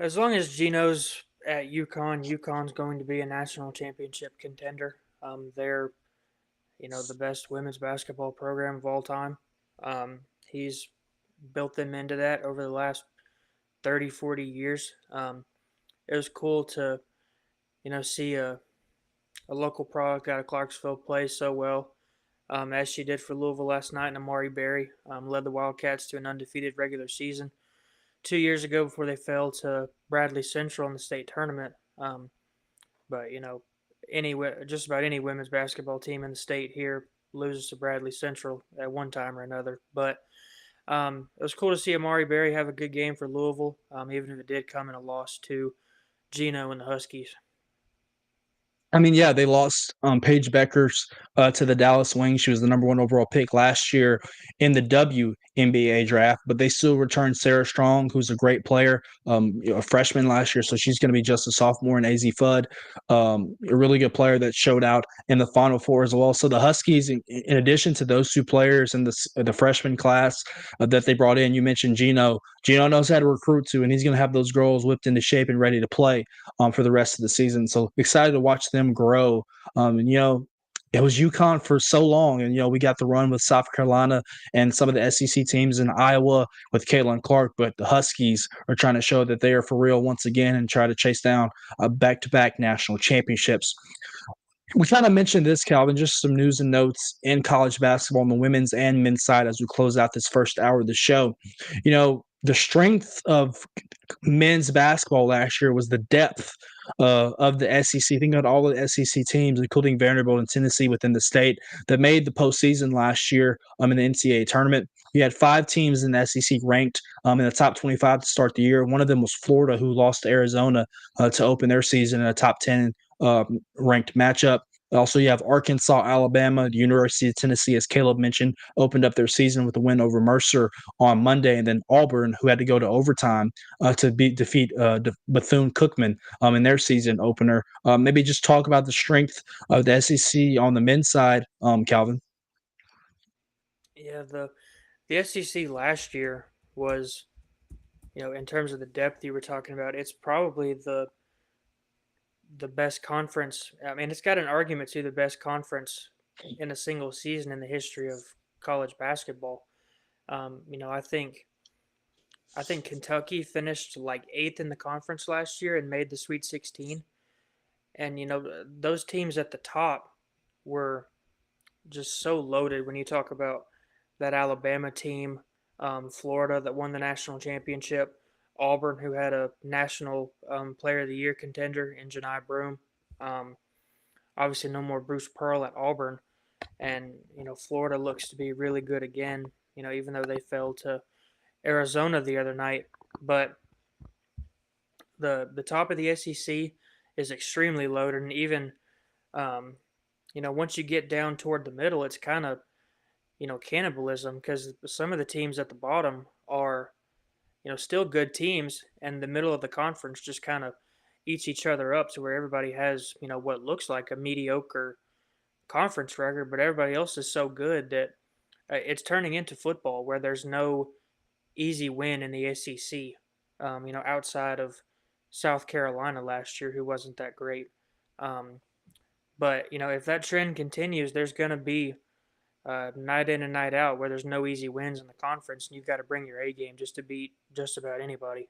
as long as Gino's at UConn's going to be a national championship contender. They're, the best women's basketball program of all time. He's built them into that over the last 30, 40 years. It was cool to, see a local product out of Clarksville play so well as she did for Louisville last night. And Amari Berry led the Wildcats to an undefeated regular season 2 years ago before they fell to Bradley Central in the state tournament. But, just about any women's basketball team in the state here loses to Bradley Central at one time or another. But it was cool to see Amari Berry have a good game for Louisville, even if it did come in a loss to Gino and the Huskies. I mean, yeah, they lost Paige Beckers to the Dallas Wings. She was the number 1 overall pick last year in the WNBA. NBA draft, but they still returned Sarah Strong, who's a great player, a freshman last year, so she's going to be just a sophomore, and AZ Fudd, a really good player that showed out in the Final Four as well. So the Huskies, in addition to those two players in the freshman class that they brought in, you mentioned Gino. Gino knows how to recruit too, and he's going to have those girls whipped into shape and ready to play for the rest of the season. So excited to watch them grow. And it was UConn for so long, and we got the run with South Carolina and some of the SEC teams in Iowa with Caitlin Clark, but the Huskies are trying to show that they are for real once again and try to chase down back-to-back national championships. We kind of mentioned this, Calvin, just some news and notes in college basketball on the women's and men's side as we close out this first hour of the show. The strength of men's basketball last year was the depth of the SEC. Think about all the SEC teams, including Vanderbilt and Tennessee within the state, that made the postseason last year in the NCAA tournament. You had 5 teams in the SEC ranked in the top 25 to start the year. One of them was Florida, who lost to Arizona to open their season in a top 10 ranked matchup. Also, you have Arkansas, Alabama, the University of Tennessee, as Caleb mentioned, opened up their season with a win over Mercer on Monday, and then Auburn, who had to go to overtime to defeat Bethune-Cookman in their season opener. Maybe just talk about the strength of the SEC on the men's side, Calvin. Yeah, the SEC last year was, in terms of the depth you were talking about, it's probably the best conference. I mean, it's got an argument to the best conference in a single season in the history of college basketball. I think Kentucky finished like 8th in the conference last year and made the Sweet 16. And, those teams at the top were just so loaded when you talk about that Alabama team, Florida that won the national championship, Auburn, who had a national player of the year contender in Janai Broome. Obviously, no more Bruce Pearl at Auburn. And, Florida looks to be really good again, even though they fell to Arizona the other night. But the top of the SEC is extremely loaded. And even, once you get down toward the middle, it's kind of, cannibalism, because some of the teams at the bottom are still good teams, and the middle of the conference just kind of eats each other up to where everybody has, what looks like a mediocre conference record, but everybody else is so good that it's turning into football where there's no easy win in the SEC, outside of South Carolina last year, who wasn't that great. But, if that trend continues, there's going to be night in and night out where there's no easy wins in the conference, and you've got to bring your A game just to beat just about anybody.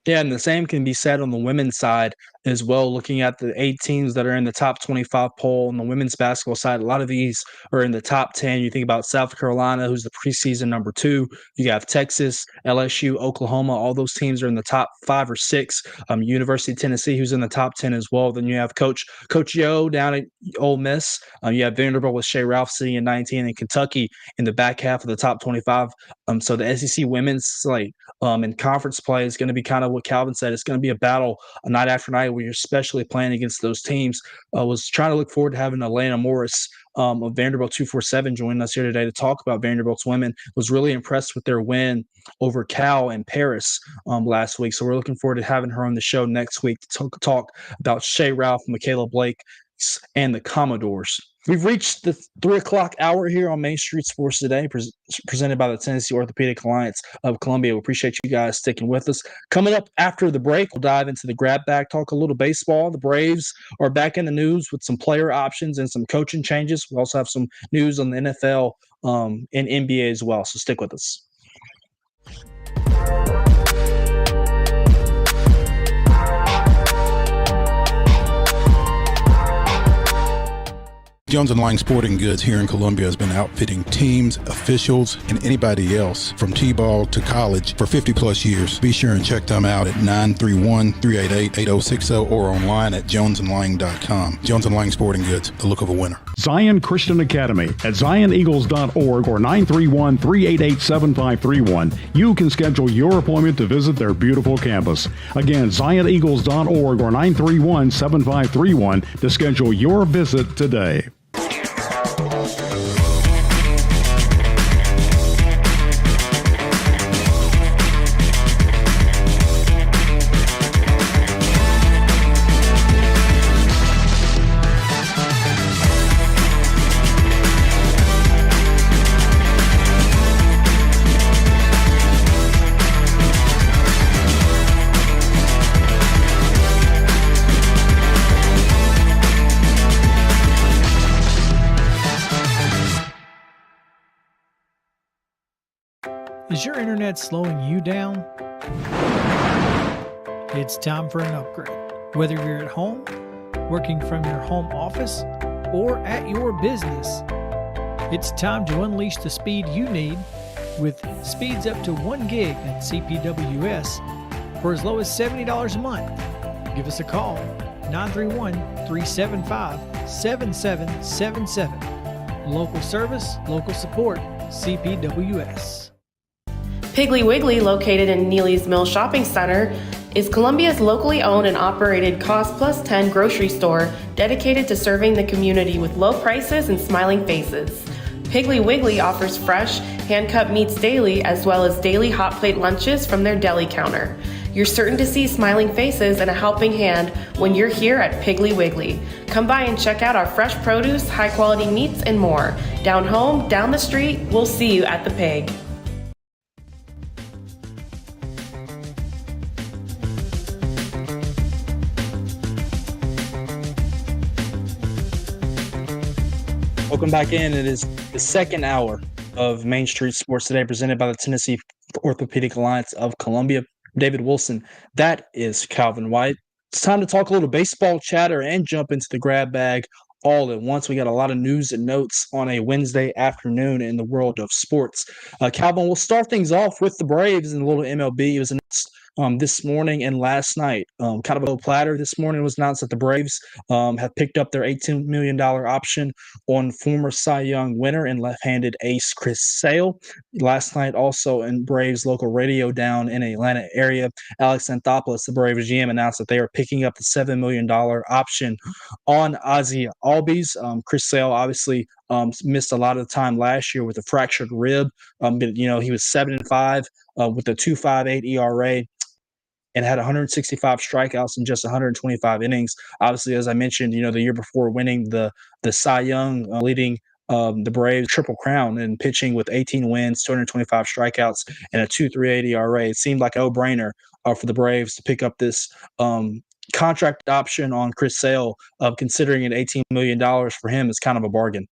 Yeah, and the same can be said on the women's side as well. Looking at the 8 teams that are in the top 25 poll on the women's basketball side, a lot of these are in the top 10. You think about South Carolina, who's the preseason number 2. You have Texas, LSU, Oklahoma. All those teams are in the top 5 or 6. University of Tennessee, who's in the top 10 as well. Then you have Coach Yo down at Ole Miss. You have Vanderbilt with Shea sitting at 19, and Kentucky in the back half of the top 25. So the SEC women's slate in conference play is going to be kind of what Calvin said. It's going to be a battle night after night where you're especially playing against those teams. I was trying to look forward to having Elena Morris of Vanderbilt 247 joining us here today to talk about Vanderbilt's women. Was really impressed with their win over Cal and Paris last week. So we're looking forward to having her on the show next week to talk about Shea Ralph, Michaela Blake, and the Commodores. We've reached the 3 o'clock hour here on Main Street Sports Today, presented by the Tennessee Orthopedic Alliance of Columbia. We appreciate you guys sticking with us. Coming up after the break, we'll dive into the grab bag, talk a little baseball. The Braves are back in the news with some player options and some coaching changes. We also have some news on the NFL and NBA as well, so stick with us. Jones & Lang Sporting Goods here in Columbia has been outfitting teams, officials, and anybody else from T-ball to college for 50-plus years. Be sure and check them out at 931-388-8060 or online at jonesandlang.com. Jones & Lang Sporting Goods, the look of a winner. Zion Christian Academy at zioneagles.org or 931-388-7531. You can schedule your appointment to visit their beautiful campus. Again, zioneagles.org or 931-7531 to schedule your visit today. Is your internet slowing you down? It's time for an upgrade. Whether you're at home, working from your home office, or at your business, it's time to unleash the speed you need with speeds up to 1 gig at CPWS for as low as $70 a month. Give us a call, 931-375-7777. Local service, local support, CPWS. Piggly Wiggly, located in Neely's Mill Shopping Center, is Columbia's locally owned and operated Cost Plus 10 grocery store dedicated to serving the community with low prices and smiling faces. Piggly Wiggly offers fresh, hand-cut meats daily as well as daily hot plate lunches from their deli counter. You're certain to see smiling faces and a helping hand when you're here at Piggly Wiggly. Come by and check out our fresh produce, high-quality meats, and more. Down home, down the street, we'll see you at the Pig. Welcome back in. It is the second hour of Main Street Sports Today, presented by the Tennessee Orthopedic Alliance of Columbia. David Wilson, that is Calvin White. It's time to talk a little baseball chatter and jump into the grab bag all at once. We got a lot of news and notes on a Wednesday afternoon in the world of sports. Calvin, we'll start things off with the Braves and a little MLB. It was announced this morning and last night. Kind of a little platter this morning was announced that the Braves have picked up their $18 million option on former Cy Young winner and left-handed ace Chris Sale. Last night, also in Braves local radio down in Atlanta area, Alex Anthopoulos, the Braves GM, announced that they are picking up the $7 million option on Ozzie Albies. Chris Sale obviously missed a lot of the time last year with a fractured rib. But, he was 7-5 with a 2.58 ERA. And had 165 strikeouts in just 125 innings. Obviously, as I mentioned, the year before winning the Cy Young, leading the Braves Triple Crown and pitching with 18 wins, 225 strikeouts, and a 2.38 ERA. It seemed like a no-brainer for the Braves to pick up this contract option on Chris Sale, considering an $18 million for him is kind of a bargain.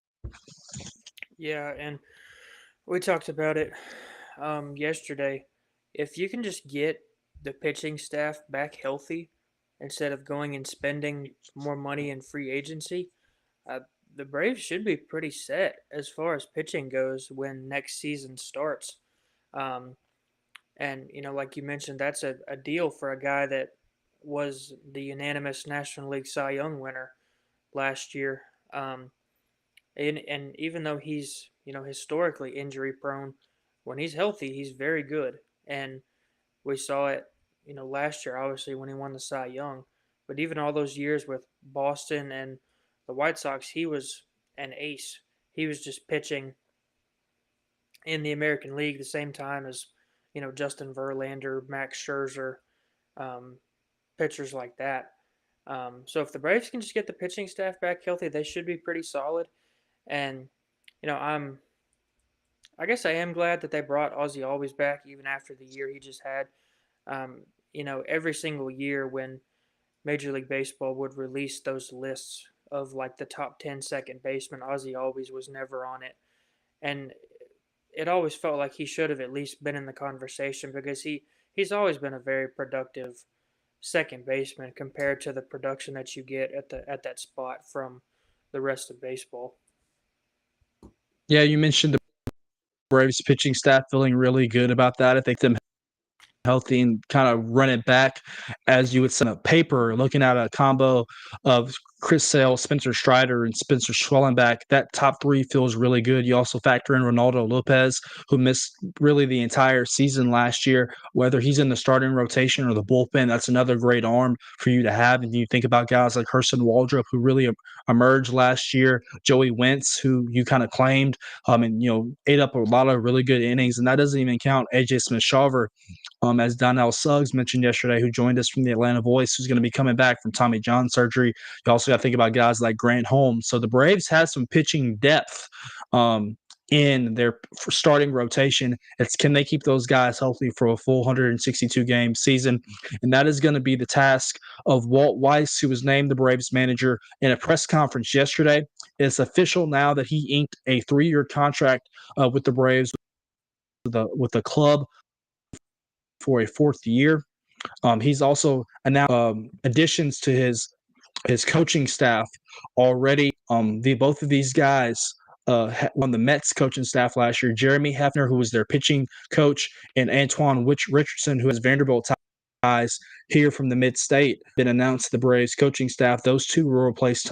Yeah, and we talked about it yesterday. If you can just get the pitching staff back healthy instead of going and spending more money in free agency, the Braves should be pretty set as far as pitching goes when next season starts. And, like you mentioned, that's a deal for a guy that was the unanimous National League Cy Young winner last year. And even though he's, historically injury prone, when he's healthy, he's very good. And we saw it, last year, obviously, when he won the Cy Young. But even all those years with Boston and the White Sox, he was an ace. He was just pitching in the American League the same time as, Justin Verlander, Max Scherzer, pitchers like that. So if the Braves can just get the pitching staff back healthy, they should be pretty solid. And, I guess I am glad that they brought Ozzie Albies back even after the year he just had. Every single year when Major League Baseball would release those lists of like the top 10 second baseman, Ozzie Albies was never on it. And it always felt like he should have at least been in the conversation because he's always been a very productive second baseman compared to the production that you get at that spot from the rest of baseball. Yeah, you mentioned the Braves pitching staff feeling really good about that. I think them healthy and kind of run it back as you would send a paper, looking at a combo of Chris Sale, Spencer Strider, and Spencer Schwellenbach. That top three feels really good. You also factor in Ronaldo Lopez, who missed really the entire season last year. Whether he's in the starting rotation or the bullpen, that's another great arm for you to have. And you think about guys like Hurston Waldrop, who really emerged last year, Joey Wentz, who you kind of claimed, and ate up a lot of really good innings. And that doesn't even count AJ Smith-Shawver, as Donnell Suggs mentioned yesterday, who joined us from the Atlanta Voice, who's going to be coming back from Tommy John surgery. You also got to think about guys like Grant Holmes. So the Braves have some pitching depth in their starting rotation. It's can they keep those guys healthy for a full 162-game season? And that is going to be the task of Walt Weiss, who was named the Braves manager in a press conference yesterday. It's official now that he inked a 3-year contract with the Braves with the club for a fourth year. He's also announced additions to his coaching staff already. Both of these guys on the Mets coaching staff last year. Jeremy Hefner, who was their pitching coach, and Antoine Richardson, who has Vanderbilt ties here from the Mid-State, been announced to the Braves coaching staff. Those two will replace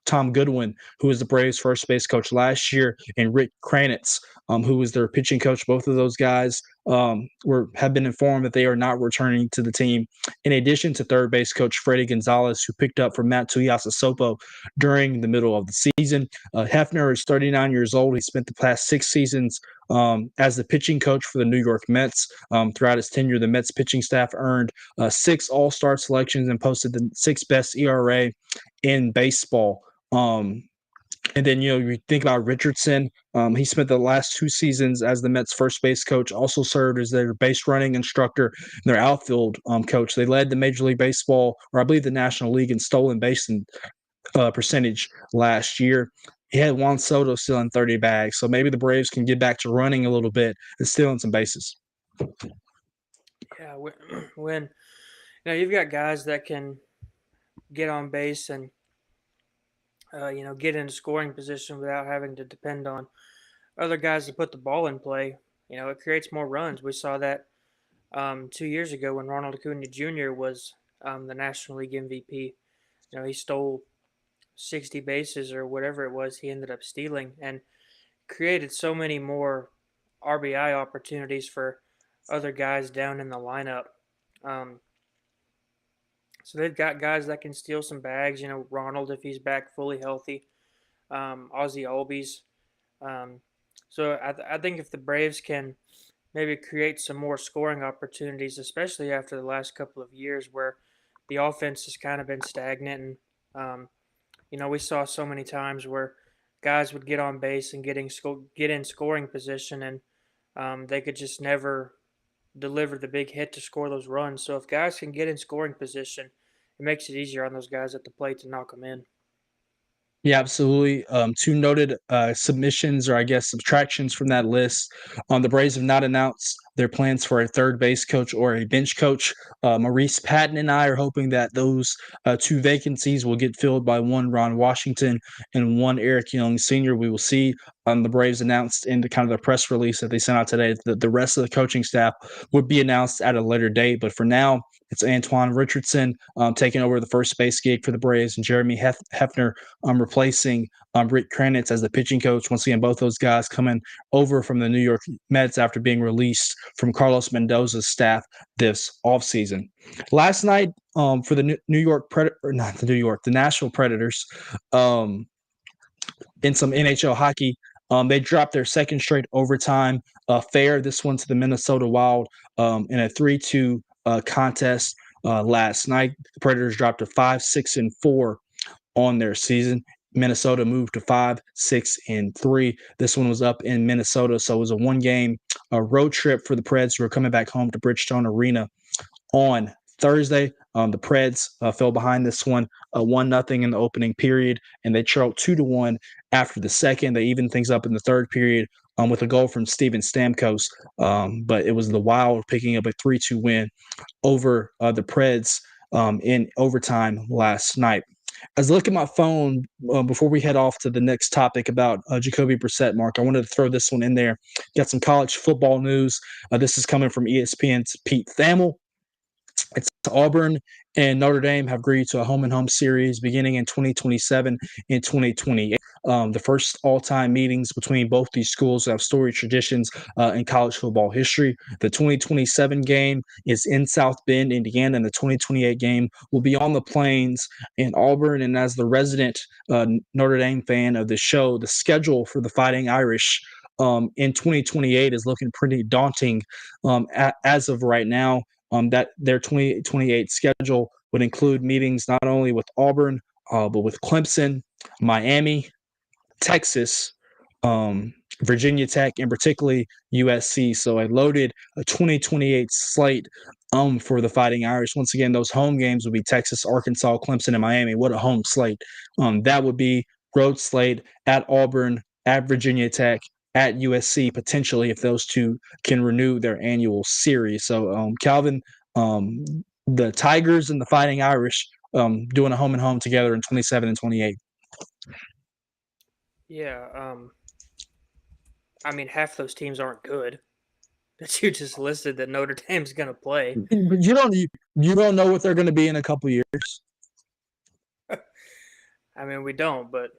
Tom Goodwin, who was the Braves first base coach last year, and Rick Kranitz, who was their pitching coach. Both of those guys have been informed that they are not returning to the team. In addition to third base coach Freddie Gonzalez, who picked up for Matt Tuiasosopo during the middle of the season. Hefner is 39 years old. He spent the past 6 seasons as the pitching coach for the New York Mets. Throughout his tenure, the Mets pitching staff earned 6 All-Star selections and posted the 6th best ERA in baseball. And then, you think about Richardson. He spent the last 2 seasons as the Mets first base coach, also served as their base running instructor and their outfield coach. They led the Major League Baseball, or I believe the National League, in stolen base percentage last year. He had Juan Soto stealing 30 bags, so maybe the Braves can get back to running a little bit and stealing some bases. Yeah, when you've got guys that can get on base and get into scoring position without having to depend on other guys to put the ball in play, it creates more runs. We saw that 2 years ago when Ronald Acuna Jr. was the National League MVP. He stole 60 bases or whatever it was he ended up stealing, and created so many more RBI opportunities for other guys down in the lineup. So they've got guys that can steal some bags. Ronald, if he's back fully healthy, Ozzie Albies. So I think if the Braves can maybe create some more scoring opportunities, especially after the last couple of years where the offense has kind of been stagnant, and we saw so many times where guys would get on base and get in scoring position, and they could just never deliver the big hit to score those runs. So if guys can get in scoring position, it makes it easier on those guys at the plate to knock them in. Yeah, absolutely. 2 noted submissions, or I guess subtractions from that list. The Braves have not announced their plans for a third base coach or a bench coach. Maurice Patton and I are hoping that those 2 vacancies will get filled by one Ron Washington and one Eric Young Sr. We will see. The Braves announced in the kind of the press release that they sent out today that the rest of the coaching staff would be announced at a later date. But for now, it's Antoine Richardson taking over the first base gig for the Braves, and Jeremy Hefner replacing Rick Kranitz as the pitching coach. Once again, both those guys coming over from the New York Mets after being released from Carlos Mendoza's staff this offseason. Last night, for the the Nashville Predators, in some NHL hockey, they dropped their second straight overtime affair. This one to the Minnesota Wild in a 3-2 contest last night. The Predators dropped to 5-6-4 on their season. Minnesota moved to 5-6-3. This one was up in Minnesota, so it was a 1-game road trip for the Preds, who are coming back home to Bridgestone Arena on Thursday. The Preds fell behind this one 1-0 in the opening period, and they trailed 2-1 after the second. They evened things up in the third period with a goal from Steven Stamkos, but it was the Wild picking up a 3-2 win over the Preds in overtime last night. As I look at my phone before we head off to the next topic about Jacoby Brissett, Mark, I wanted to throw this one in there. Got some college football news. This is coming from ESPN's Pete Thamel. It's Auburn and Notre Dame have agreed to a home-and-home series beginning in 2027 and 2028. The first all-time meetings between both these schools have storied traditions in college football history. The 2027 game is in South Bend, Indiana, and the 2028 game will be on the Plains in Auburn. And as the resident Notre Dame fan of the show, the schedule for the Fighting Irish in 2028 is looking pretty daunting as of right now. That their 2028 schedule would include meetings not only with Auburn, but with Clemson, Miami, Texas, Virginia Tech, and particularly USC. So a loaded 2028 slate for the Fighting Irish. Once again, those home games would be Texas, Arkansas, Clemson, and Miami. What a home slate. That would be road slate at Auburn, at Virginia Tech, at USC potentially if those two can renew their annual series. So, Calvin, the Tigers and the Fighting Irish doing a home and home together in 27 and 28. Yeah. I mean, half those teams aren't good that you just listed that Notre Dame's going to play. But you don't know what they're going to be in a couple years. I mean, we don't, but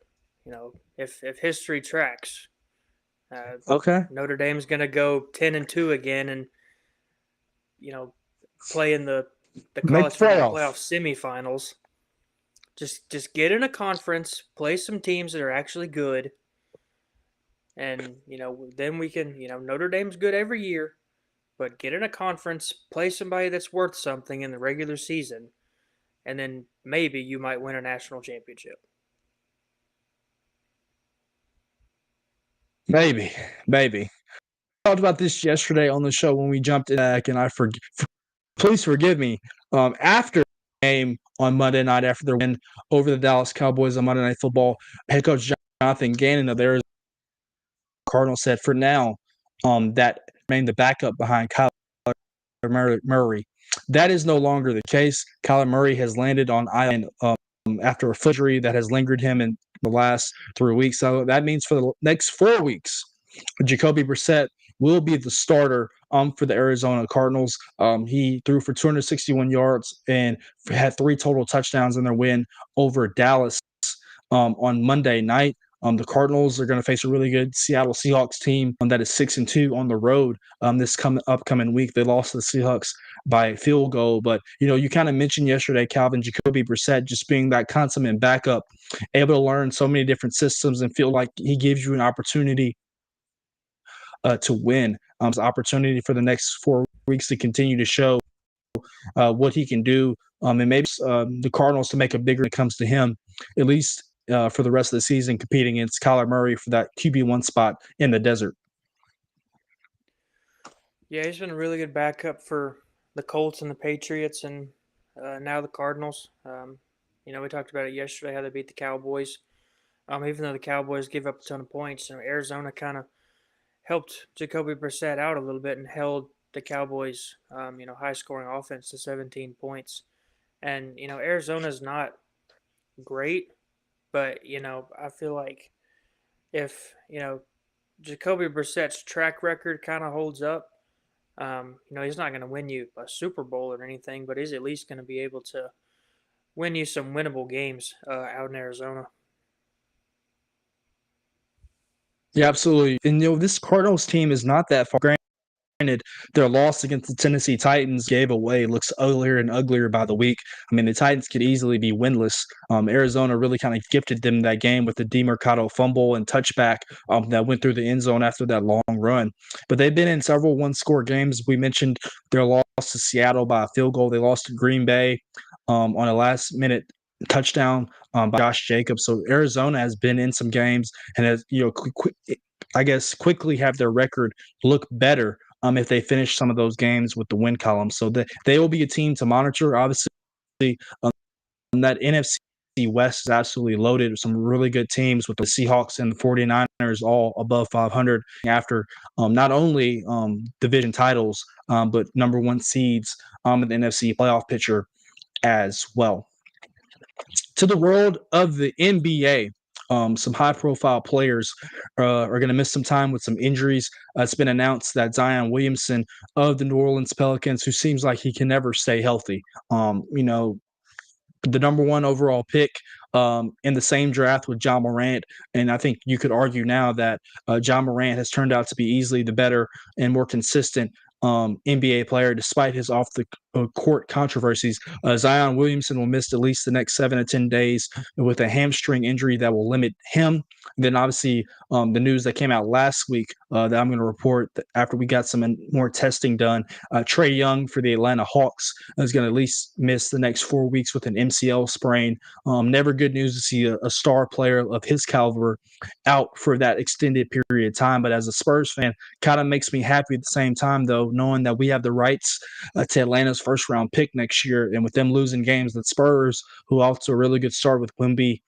if history tracks, Okay. Notre Dame's going to go 10-2 again, and play in the college football playoff semifinals. Just get in a conference, play some teams that are actually good, and then we can. Notre Dame's good every year, but get in a conference, play somebody that's worth something in the regular season, and then maybe you might win a national championship. Maybe. We talked about this yesterday on the show when we jumped in back, and please forgive me. After the game on Monday night, after their win over the Dallas Cowboys on Monday Night Football, head coach Jonathan Gannon of the Arizona Cardinals said for now that remained the backup behind Kyler Murray. That is no longer the case. Kyler Murray has landed on island after a foot injury that has lingered him in the last 3 weeks. So that means for the next 4 weeks, Jacoby Brissett will be the starter for the Arizona Cardinals. He threw for 261 yards and had 3 total touchdowns in their win over Dallas on Monday night. The Cardinals are going to face a really good Seattle Seahawks team that is 6-2 on the road this upcoming week. They lost to the Seahawks by a field goal. But, you kind of mentioned yesterday, Calvin, Jacoby Brissett just being that consummate backup, able to learn so many different systems and feel like he gives you an opportunity to win. It's an opportunity for the next 4 weeks to continue to show what he can do. And maybe the Cardinals to make a bigger when it comes to him, at least for the rest of the season, competing against Kyler Murray for that QB1 spot in the desert. Yeah, he's been a really good backup for the Colts and the Patriots, and now the Cardinals. We talked about it yesterday, how they beat the Cowboys. Even though the Cowboys give up a ton of points, Arizona kind of helped Jacoby Brissett out a little bit and held the Cowboys, high-scoring offense to 17 points. And, Arizona's not great, but, I feel like if, Jacoby Brissett's track record kind of holds up, he's not going to win you a Super Bowl or anything, but he's at least going to be able to win you some winnable games out in Arizona. Yeah, absolutely. And, this Cardinals team is not that far. Granted, their loss against the Tennessee Titans gave away, looks uglier and uglier by the week. I mean, the Titans could easily be winless. Arizona really kind of gifted them that game with the DeMercado fumble and touchback that went through the end zone after that long run. But they've been in several one-score games. We mentioned their loss to Seattle by a field goal. They lost to Green Bay on a last-minute touchdown by Josh Jacobs. So Arizona has been in some games and has, quickly have their record look better if they finish some of those games with the win column. So they will be a team to monitor. Obviously, that NFC West is absolutely loaded with some really good teams with the Seahawks and the 49ers all above 500 after not only division titles, but number 1 seeds in the NFC playoff picture as well. To the world of the NBA, some high-profile players are going to miss some time with some injuries. It's been announced that Zion Williamson of the New Orleans Pelicans, who seems like he can never stay healthy, the number 1 overall pick in the same draft with Ja Morant. And I think you could argue now that Ja Morant has turned out to be easily the better and more consistent NBA player, despite his off-the-court controversies. Zion Williamson will miss at least the next 7 to 10 days with a hamstring injury that will limit him. And then, obviously, the news that came out last week that I'm going to report that after we got some more testing done, Trae Young for the Atlanta Hawks is going to at least miss the next 4 weeks with an MCL sprain. Never good news to see a star player of his caliber out for that extended period of time. But as a Spurs fan, kind of makes me happy at the same time, though, knowing that we have the rights to Atlanta's first-round pick next year. And with them losing games, the Spurs, who also a really good start with Wemby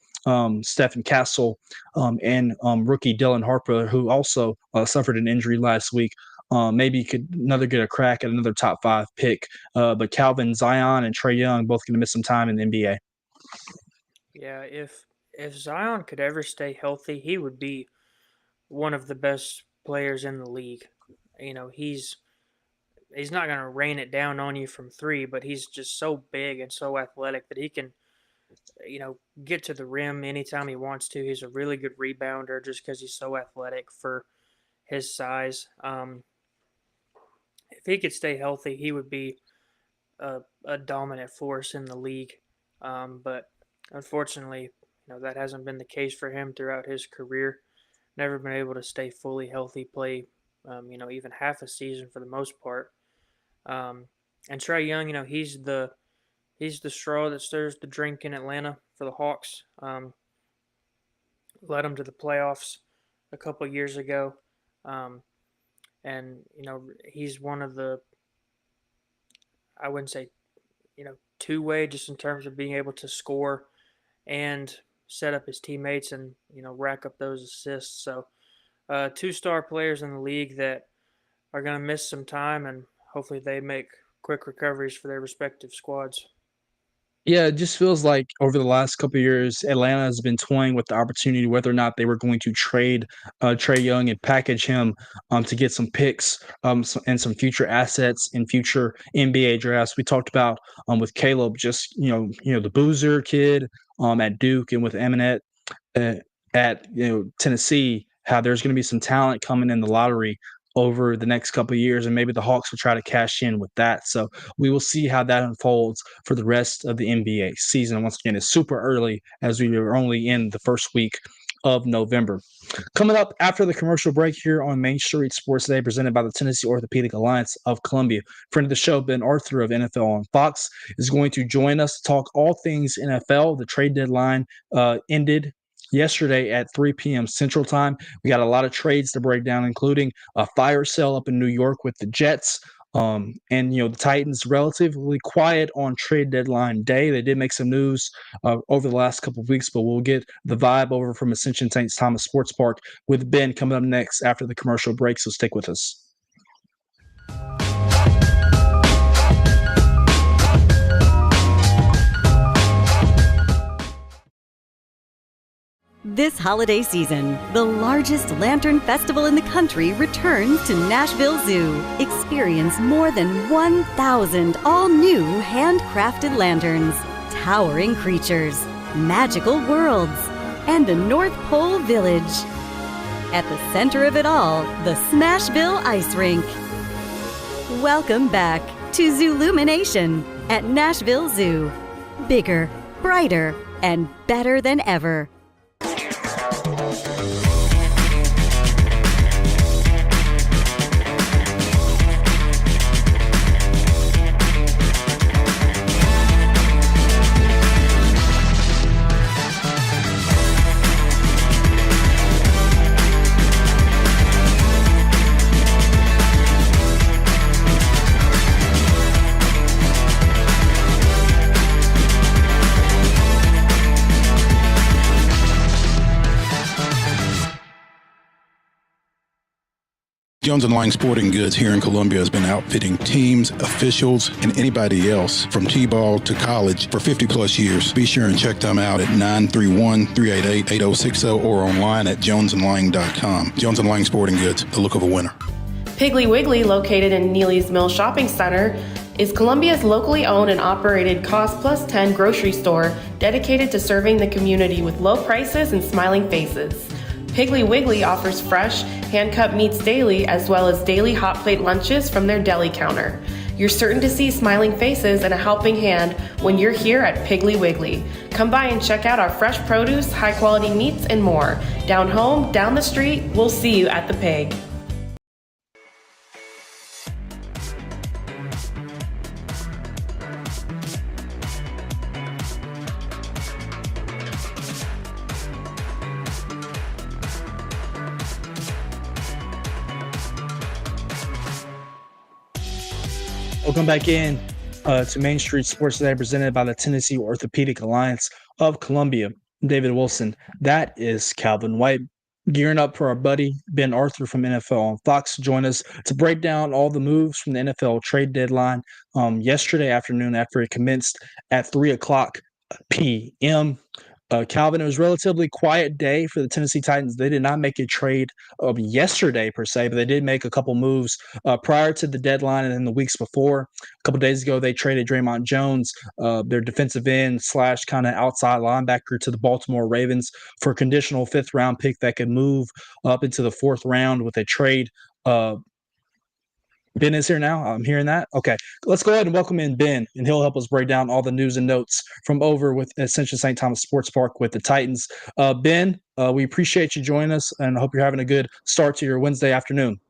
Stephen Castle, and rookie Dylan Harper, who also suffered an injury last week. Maybe could get a crack at another top 5 pick. But Calvin Zion and Trae Young both going to miss some time in the NBA. Yeah, if Zion could ever stay healthy, he would be one of the best players in the league. You know, he's not going to rain it down on you from 3, but he's just so big and so athletic that he can, get to the rim anytime he wants to. He's a really good rebounder just because he's so athletic for his size. If he could stay healthy, he would be a dominant force in the league. But unfortunately, that hasn't been the case for him throughout his career. Never been able to stay fully healthy, play, even half a season for the most part. And Trae Young, he's the straw that stirs the drink in Atlanta for the Hawks. Led them to the playoffs a couple years ago. And, he's one of the, I wouldn't say, two-way, just in terms of being able to score and set up his teammates and, rack up those assists. So 2-star players in the league that are going to miss some time, and hopefully they make quick recoveries for their respective squads. Yeah, it just feels like over the last couple of years, Atlanta has been toying with the opportunity whether or not they were going to trade Trae Young and package him to get some picks and some future assets in future NBA drafts. We talked about with Caleb, just the Boozer kid at Duke, and with Eminette at Tennessee, how there's going to be some talent coming in the lottery over the next couple of years, and maybe the Hawks will try to cash in with that. So we will see how that unfolds for the rest of the NBA season. Once again, it's super early as we are only in the first week of November. Coming up after the commercial break here on Main Street Sports Today, presented by the Tennessee Orthopedic Alliance of Columbia. Friend of the show, Ben Arthur of NFL on Fox, is going to join us to talk all things NFL. The trade deadline ended yesterday at 3 p.m. Central Time. We got a lot of trades to break down, including a fire sale up in New York with the Jets. And the Titans relatively quiet on trade deadline day. They did make some news over the last couple of weeks, but we'll get the vibe over from Ascension St. Thomas Sports Park with Ben coming up next after the commercial break. So stick with us. This holiday season, the largest lantern festival in the country returns to Nashville Zoo. Experience more than 1,000 all-new handcrafted lanterns, towering creatures, magical worlds, and a North Pole village. At the center of it all, the Smashville Ice Rink. Welcome back to Zoolumination at Nashville Zoo. Bigger, brighter, and better than ever. Jones & Lang Sporting Goods here in Columbia has been outfitting teams, officials, and anybody else from T-ball to college for 50-plus years. Be sure and check them out at 931-388-8060 or online at jonesandlang.com. Jones & Lang Sporting Goods, the look of a winner. Piggly Wiggly, located in Neely's Mill Shopping Center, is Columbia's locally owned and operated Cost Plus 10 grocery store dedicated to serving the community with low prices and smiling faces. Piggly Wiggly offers fresh, hand-cut meats daily, as well as daily hot plate lunches from their deli counter. You're certain to see smiling faces and a helping hand when you're here at Piggly Wiggly. Come by and check out our fresh produce, high-quality meats, and more. Down home, down the street, we'll see you at the Pig. Welcome back in to Main Street Sports Today, presented by the Tennessee Orthopedic Alliance of Columbia. David Wilson. That is Calvin White. Gearing up for our buddy Ben Arthur from NFL on Fox to join us to break down all the moves from the NFL trade deadline yesterday afternoon after it commenced at 3 o'clock p.m. Calvin, it was a relatively quiet day for the Tennessee Titans. They did not make a trade yesterday per se, but they did make a couple moves prior to the deadline and then the weeks before. A couple days ago, they traded Draymond Jones, their defensive end slash kind of outside linebacker, to the Baltimore Ravens for a conditional fifth-round pick that could move up into the fourth round with a trade. Ben is here now. I'm hearing that. Okay, let's go ahead and welcome in Ben, and he'll help us break down all the news and notes from over with Ascension St. Thomas Sports Park with the Titans. Ben, we appreciate you joining us, and I hope you're having a good start to your Wednesday afternoon.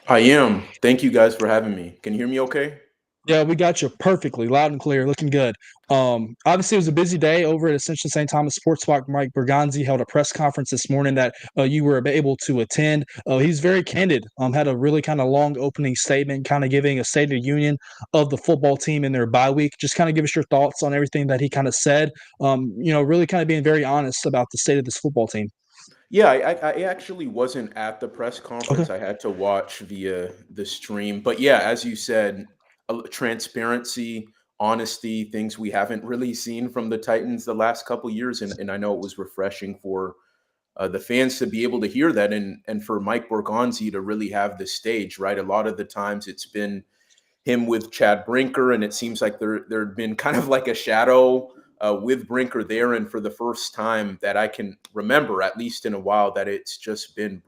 I am. Thank you guys for having me. Can you hear me okay? Yeah, we got you perfectly, loud and clear, looking good. Obviously, it was a busy day over at Ascension St. Thomas Sports Park. Mike Berganzi held a press conference this morning that you were able to attend. He's very candid, had a really kind of long opening statement, kind of giving a state of the union of the football team in their bye week. Just kind of give us your thoughts on everything that he kind of said, really kind of being very honest about the state of this football team. Yeah, I actually wasn't at the press conference. Okay. I had to watch via the stream. But yeah, as you said, transparency, honesty, things we haven't really seen from the Titans the last couple years. And I know it was refreshing for the fans to be able to hear that and for Mike Borgonzi to really have the stage, right? A lot of the times it's been him with Chad Brinker, and it seems like there'd been kind of like a shadow with Brinker there. And for the first time that I can remember, at least in a while, that it's just been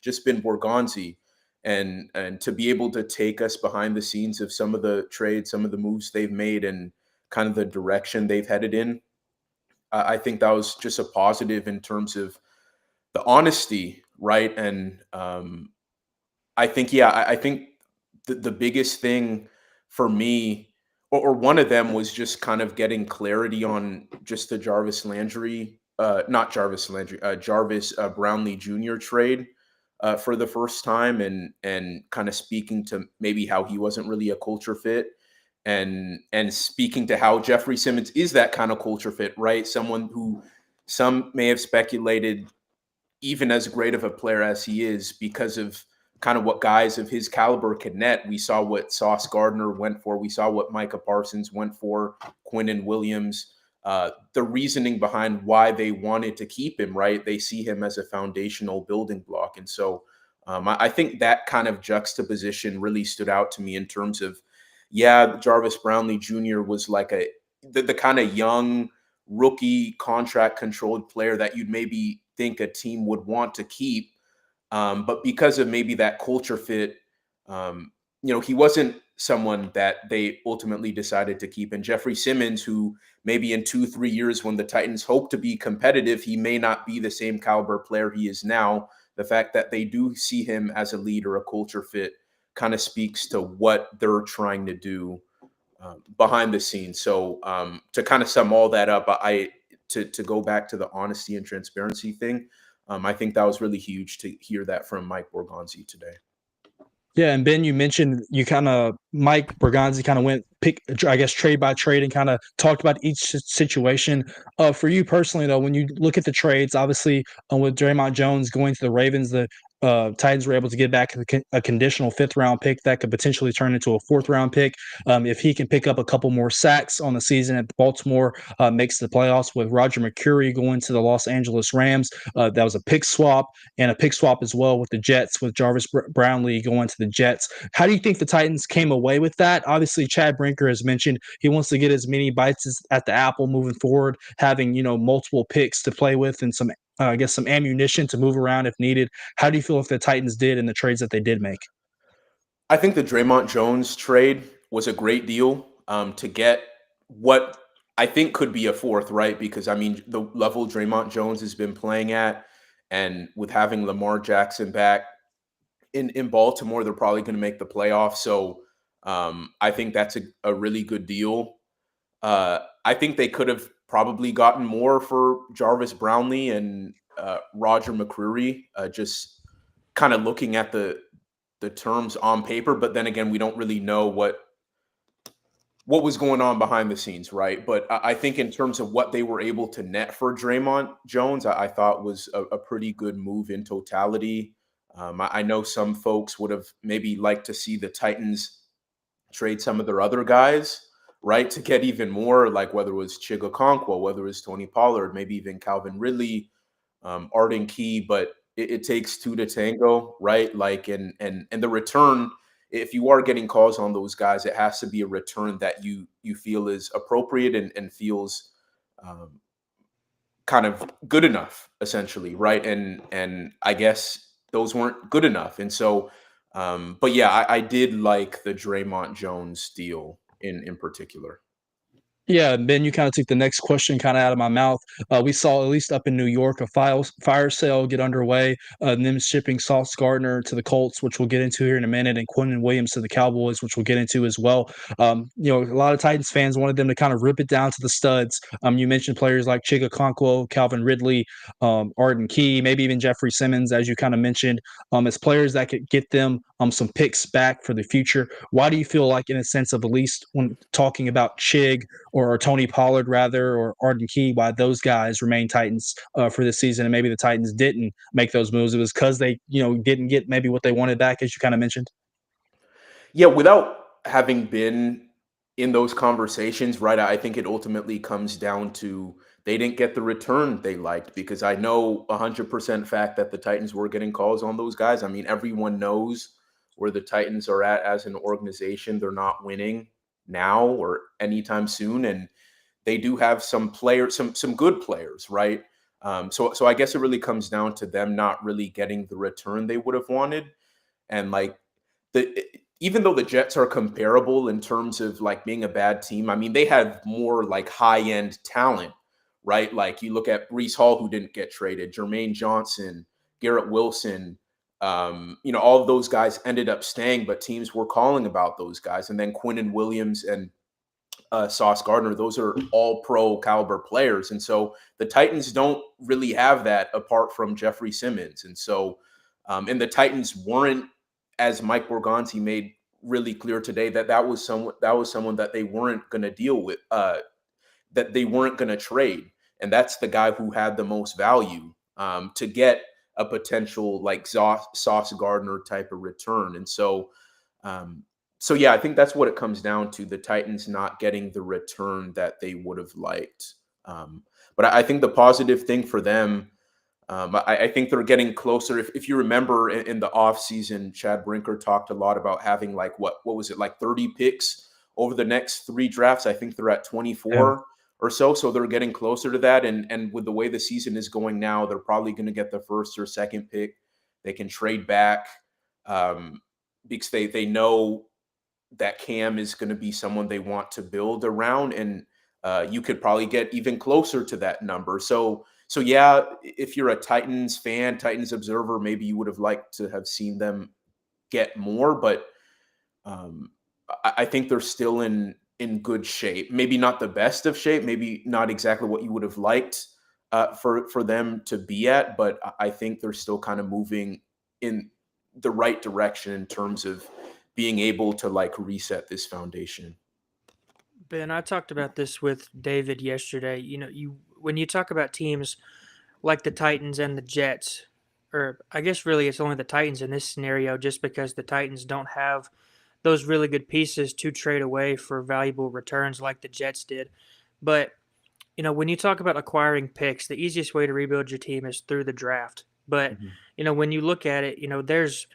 just been Borgonzi. And to be able to take us behind the scenes of some of the trades, some of the moves they've made, and kind of the direction they've headed in, I think that was just a positive in terms of the honesty, right? And I think the biggest thing for me, or one of them, was just kind of getting clarity on just the Jarvis Brownlee Jr. trade. For the first time, and kind of speaking to maybe how he wasn't really a culture fit, and speaking to how Jeffrey Simmons is that kind of culture fit, right? Someone who some may have speculated, even as great of a player as he is, because of kind of what guys of his caliber can net. We saw what Sauce Gardner went for. We saw what Micah Parsons went for, Quinnen Williams. The reasoning behind why they wanted to keep him, right? They see him as a foundational building block. And so I think that kind of juxtaposition really stood out to me in terms of, Jarvis Brownlee Jr. was like the kind of young rookie contract controlled player that you'd maybe think a team would want to keep. But because of maybe that culture fit, he wasn't someone that they ultimately decided to keep. And Jeffrey Simmons, who maybe in 2-3 years, when the Titans hope to be competitive, he may not be the same caliber player he is now. The fact that they do see him as a leader, a culture fit, kind of speaks to what they're trying to do behind the scenes. So to kind of sum all that up, to go back to the honesty and transparency thing, I think that was really huge to hear that from Mike Borgonzi today. Yeah, and Ben, you mentioned Mike Berganzi kind of went trade by trade and kind of talked about each situation. For you personally, though, when you look at the trades, obviously with Draymond Jones going to the Ravens, the Titans were able to get back a conditional fifth-round pick that could potentially turn into a fourth-round pick if he can pick up a couple more sacks on the season at Baltimore, makes the playoffs. With Roger McCreary going to the Los Angeles Rams, that was a pick swap, and a pick swap as well with the Jets, with Jarvis Brownlee going to the Jets. How do you think the Titans came away with that? Obviously, Chad Brinker has mentioned he wants to get as many bites at the apple moving forward, having multiple picks to play with and some ammunition to move around if needed. How do you feel if the Titans did in the trades that they did make? I think the Draymond Jones trade was a great deal to get what I think could be a fourth, right? Because, the level Draymond Jones has been playing at, and with having Lamar Jackson back in Baltimore, they're probably going to make the playoffs. So I think that's a really good deal. I think they could have probably gotten more for Jarvis Brownlee and Roger McCreary, just kind of looking at the terms on paper. But then again, we don't really know what what was going on behind the scenes, right? But I think in terms of what they were able to net for Draymond Jones, I thought was a pretty good move in totality. I know some folks would have maybe liked to see the Titans trade some of their other guys, right, to get even more, like whether it was Chigakonkwo, whether it was Tony Pollard, maybe even Calvin Ridley, Arden Key, but it takes two to tango, right? Like, and the return, if you are getting calls on those guys, it has to be a return that you feel is appropriate and feels kind of good enough, essentially, right? And I guess those weren't good enough, and so, but yeah, I did like the Draymond Jones deal in particular. Yeah, Ben, you kind of took the next question kind of out of my mouth. We saw, at least up in New York, a fire sale get underway. Them shipping Sauce Gardner to the Colts, which we'll get into here in a minute, and Quinnen Williams to the Cowboys, which we'll get into as well. A lot of Titans fans wanted them to kind of rip it down to the studs. You mentioned players like Chigakonkwo, Calvin Ridley, Arden Key, maybe even Jeffrey Simmons, as you kind of mentioned, as players that could get them some picks back for the future. Why do you feel like, in a sense of, at least when talking about Chig or Tony Pollard rather, or Arden Key, why those guys remain Titans for this season, and maybe the Titans didn't make those moves? It was because they, didn't get maybe what they wanted back, as you kind of mentioned. Yeah, without having been in those conversations, right, I think it ultimately comes down to they didn't get the return they liked, because I know 100% fact that the Titans were getting calls on those guys. I mean, everyone knows where the Titans are at as an organization. They're not winning now or anytime soon, and they do have some players, some good players, right? So I guess it really comes down to them not really getting the return they would have wanted. And like, even though the Jets are comparable in terms of like being a bad team, I mean, they have more like high-end talent, right? Like, you look at Breece Hall, who didn't get traded, Jermaine Johnson, Garrett Wilson, all of those guys ended up staying, but teams were calling about those guys. And then Quinnen Williams and Sauce Gardner, those are all pro caliber players. And so the Titans don't really have that apart from Jeffrey Simmons. And so, and the Titans weren't, as Mike Borgonzi made really clear today, that was someone that they weren't going to deal with, that they weren't going to trade. And that's the guy who had the most value to get a potential like Sauce Gardner type of return. And so, yeah, I think that's what it comes down to, the Titans not getting the return that they would have liked. But I think the positive thing for them, I think they're getting closer. If you remember in the offseason, Chad Brinker talked a lot about having like, what was it, like 30 picks over the next 3 drafts. I think they're at 24 or so. So they're getting closer to that. And with the way the season is going now, they're probably going to get the first or second pick. They can trade back because they know that Cam is going to be someone they want to build around. And you could probably get even closer to that number. So yeah, if you're a Titans fan, Titans observer, maybe you would have liked to have seen them get more, but I think they're still in good shape. Maybe not the best of shape, maybe not exactly what you would have liked for them to be at, but I think they're still kind of moving in the right direction in terms of being able to like reset this foundation. Ben, I talked about this with David yesterday. When you talk about teams like the Titans and the Jets, or I guess really it's only the Titans in this scenario, just because the Titans don't have those really good pieces to trade away for valuable returns like the Jets did. But, when you talk about acquiring picks, the easiest way to rebuild your team is through the draft. But, when you look at it, there's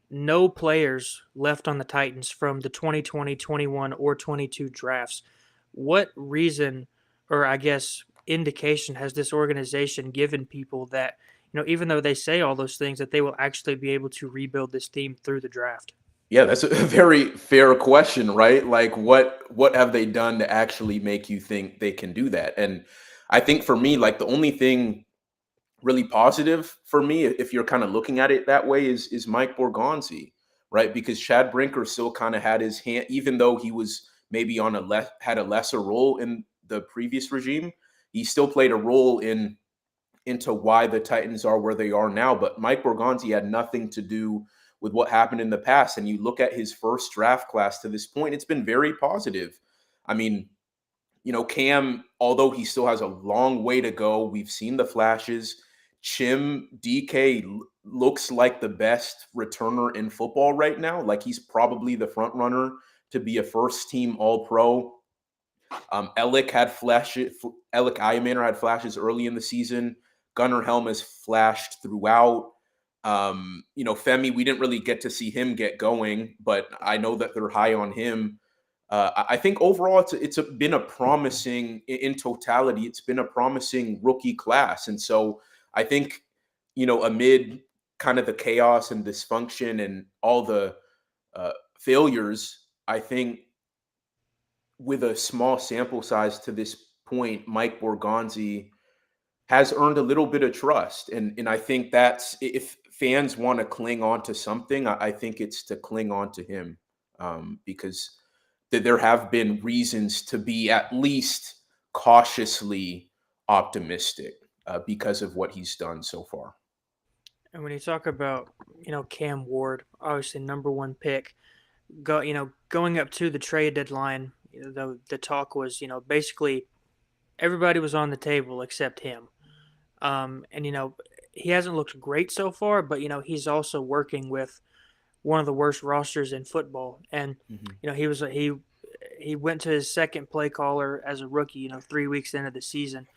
no players left on the Titans from the 2020, 21, or 22 drafts. What reason, or I guess indication, has this organization given people that, even though they say all those things, that they will actually be able to rebuild this team through the draft? Yeah, that's a very fair question, right? Like, what have they done to actually make you think they can do that? And I think for me, like, the only thing really positive for me, if you're kind of looking at it that way, is Mike Borgonzi, right? Because Chad Brinker still kind of had his hand, even though he was maybe had a lesser role in the previous regime, he still played a role into why the Titans are where they are now. But Mike Borgonzi had nothing to do with what happened in the past. And you look at his first draft class to this point, it's been very positive. I mean, Cam, although he still has a long way to go, we've seen the flashes. Chim DK looks like the best returner in football right now. Like he's probably the front runner to be a first team All Pro. Alec had flashes. Alec Ayamaner had flashes early in the season. Gunnar Helm has flashed throughout. Femi, we didn't really get to see him get going, but I know that they're high on him. I think overall it's been a promising, in totality, it's been a promising rookie class. And so I think, amid kind of the chaos and dysfunction and all the failures, I think with a small sample size to this point, Mike Borgonzi has earned a little bit of trust. And I think that's, if fans want to cling on to something, I think it's to cling on to him, because there have been reasons to be at least cautiously optimistic because of what he's done so far. And when you talk about, Cam Ward, obviously number one pick, going up to the trade deadline, the talk was, basically everybody was on the table except him. And he hasn't looked great so far, but he's also working with one of the worst rosters in football. And he went to his second play caller as a rookie, 3 weeks into the season.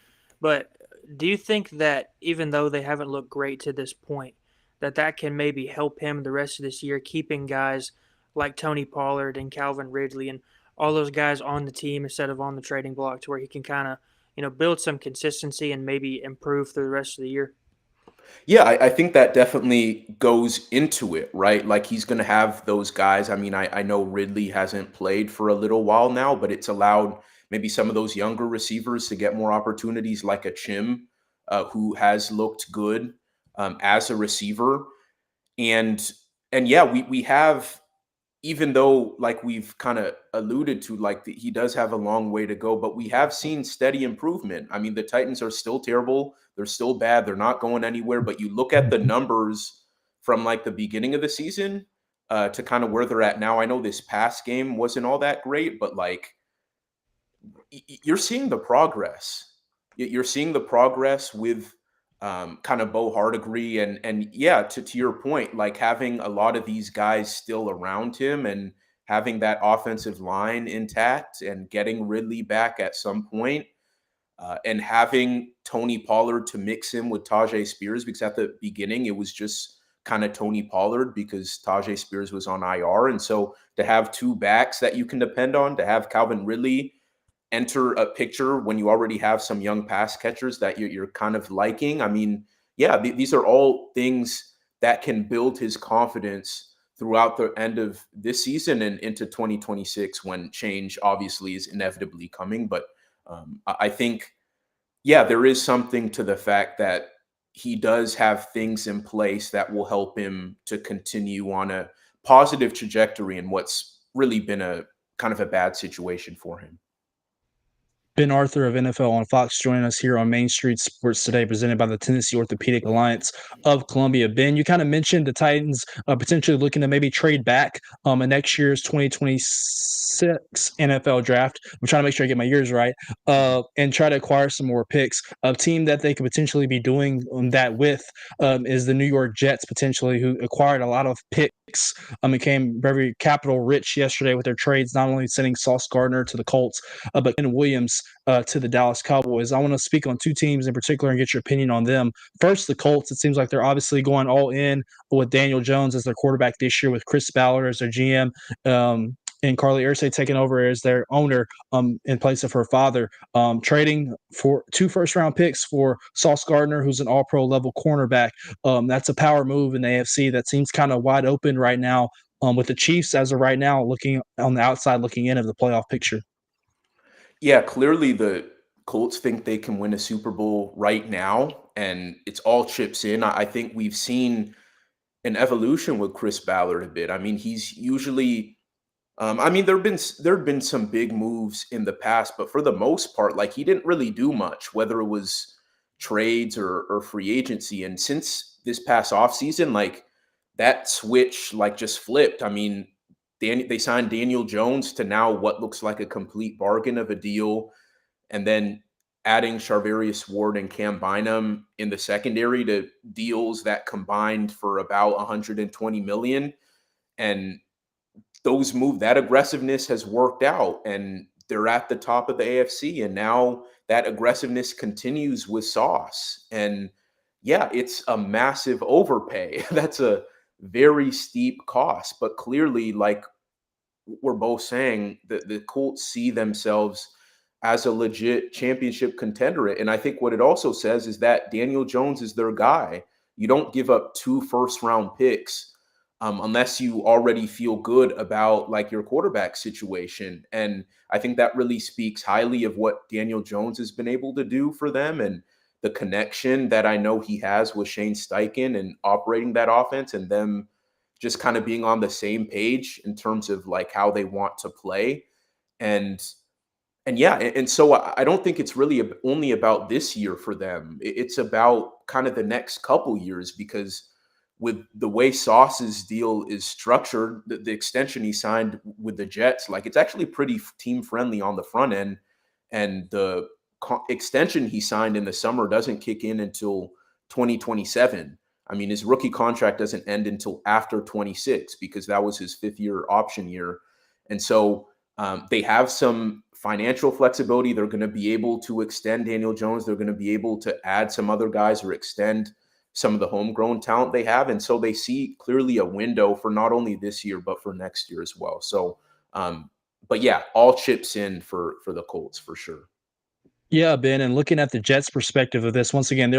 But do you think that even though they haven't looked great to this point, that can maybe help him the rest of this year, keeping guys like Tony Pollard and Calvin Ridley and all those guys on the team instead of on the trading block, to where he can kind of build some consistency and maybe improve through the rest of the year? Yeah, I think that definitely goes into it, right? Like he's going to have those guys. I mean, I know Ridley hasn't played for a little while now, but it's allowed maybe some of those younger receivers to get more opportunities, like a Chim, who has looked good as a receiver. And yeah, we have, even though like we've kind of alluded to, like he does have a long way to go, but we have seen steady improvement. I mean, the Titans are still terrible. They're still bad. They're not going anywhere. But you look at the numbers from like the beginning of the season to kind of where they're at now. I know this past game wasn't all that great, but like you're seeing the progress. You're seeing the progress with kind of Bo Hardegree and yeah, to your point, like having a lot of these guys still around him and having that offensive line intact and getting Ridley back at some point, and having Tony Pollard to mix in with Tajay Spears, because at the beginning it was just kind of Tony Pollard because Tajay Spears was on IR. And so to have two backs that you can depend on, to have Calvin Ridley enter a picture when you already have some young pass catchers that you're kind of liking. I mean, yeah, these are all things that can build his confidence throughout the end of this season and into 2026, when change obviously is inevitably coming. But I think, yeah, there is something to the fact that he does have things in place that will help him to continue on a positive trajectory in what's really been a kind of a bad situation for him. Ben Arthur of NFL on Fox joining us here on Main Street Sports Today, presented by the Tennessee Orthopedic Alliance of Columbia. Ben, you kind of mentioned the Titans potentially looking to maybe trade back in next year's 2026 NFL draft. I'm trying to make sure I get my years right, and try to acquire some more picks. A team that they could potentially be doing that with is the New York Jets, potentially, who acquired a lot of picks. Became very capital rich yesterday with their trades, not only sending Sauce Gardner to the Colts, but Ken Williams to the Dallas Cowboys. I want to speak on two teams in particular and get your opinion on them. First, the Colts. It seems like they're obviously going all in with Daniel Jones as their quarterback this year, with Chris Ballard as their GM, and Carly Ursay taking over as their owner in place of her father, trading for 2 first-round picks for Sauce Gardner, who's an all-pro level cornerback. That's a power move in the AFC that seems kind of wide open right now, with the Chiefs as of right now looking on the outside looking in of the playoff picture. Yeah, clearly the Colts think they can win a Super Bowl right now, and it's all chips in. I think we've seen an evolution with Chris Ballard a bit. I mean, he's usually there have been some big moves in the past, but for the most part, like he didn't really do much, whether it was trades or free agency. And since this past offseason, like that switch like just flipped. I mean, they signed Daniel Jones to now what looks like a complete bargain of a deal, and then adding Charvarius Ward and Cam Bynum in the secondary to deals that combined for about $120 million. And that aggressiveness has worked out, and they're at the top of the AFC. And now that aggressiveness continues with Sauce. And yeah, it's a massive overpay. That's a very steep cost, but clearly, like we're both saying, the Colts see themselves as a legit championship contender. And I think what it also says is that Daniel Jones is their guy. You don't give up 2 first-round picks unless you already feel good about like your quarterback situation. And I think that really speaks highly of what Daniel Jones has been able to do for them, and the connection that I know he has with Shane Steichen and operating that offense, and them just kind of being on the same page in terms of like how they want to play. And yeah, and so I don't think it's really only about this year for them. It's about kind of the next couple years, because with the way Sauce's deal is structured, the extension he signed with the Jets, like it's actually pretty team friendly on the front end. And the extension he signed in the summer doesn't kick in until 2027. I mean, his rookie contract doesn't end until after 26, because that was his 5th-year option year. And so they have some financial flexibility. They're going to be able to extend Daniel Jones. They're going to be able to add some other guys or extend some of the homegrown talent they have. And so they see clearly a window for not only this year, but for next year as well. So, but yeah, all chips in for the Colts for sure. Yeah, Ben, and looking at the Jets' perspective of this, once again,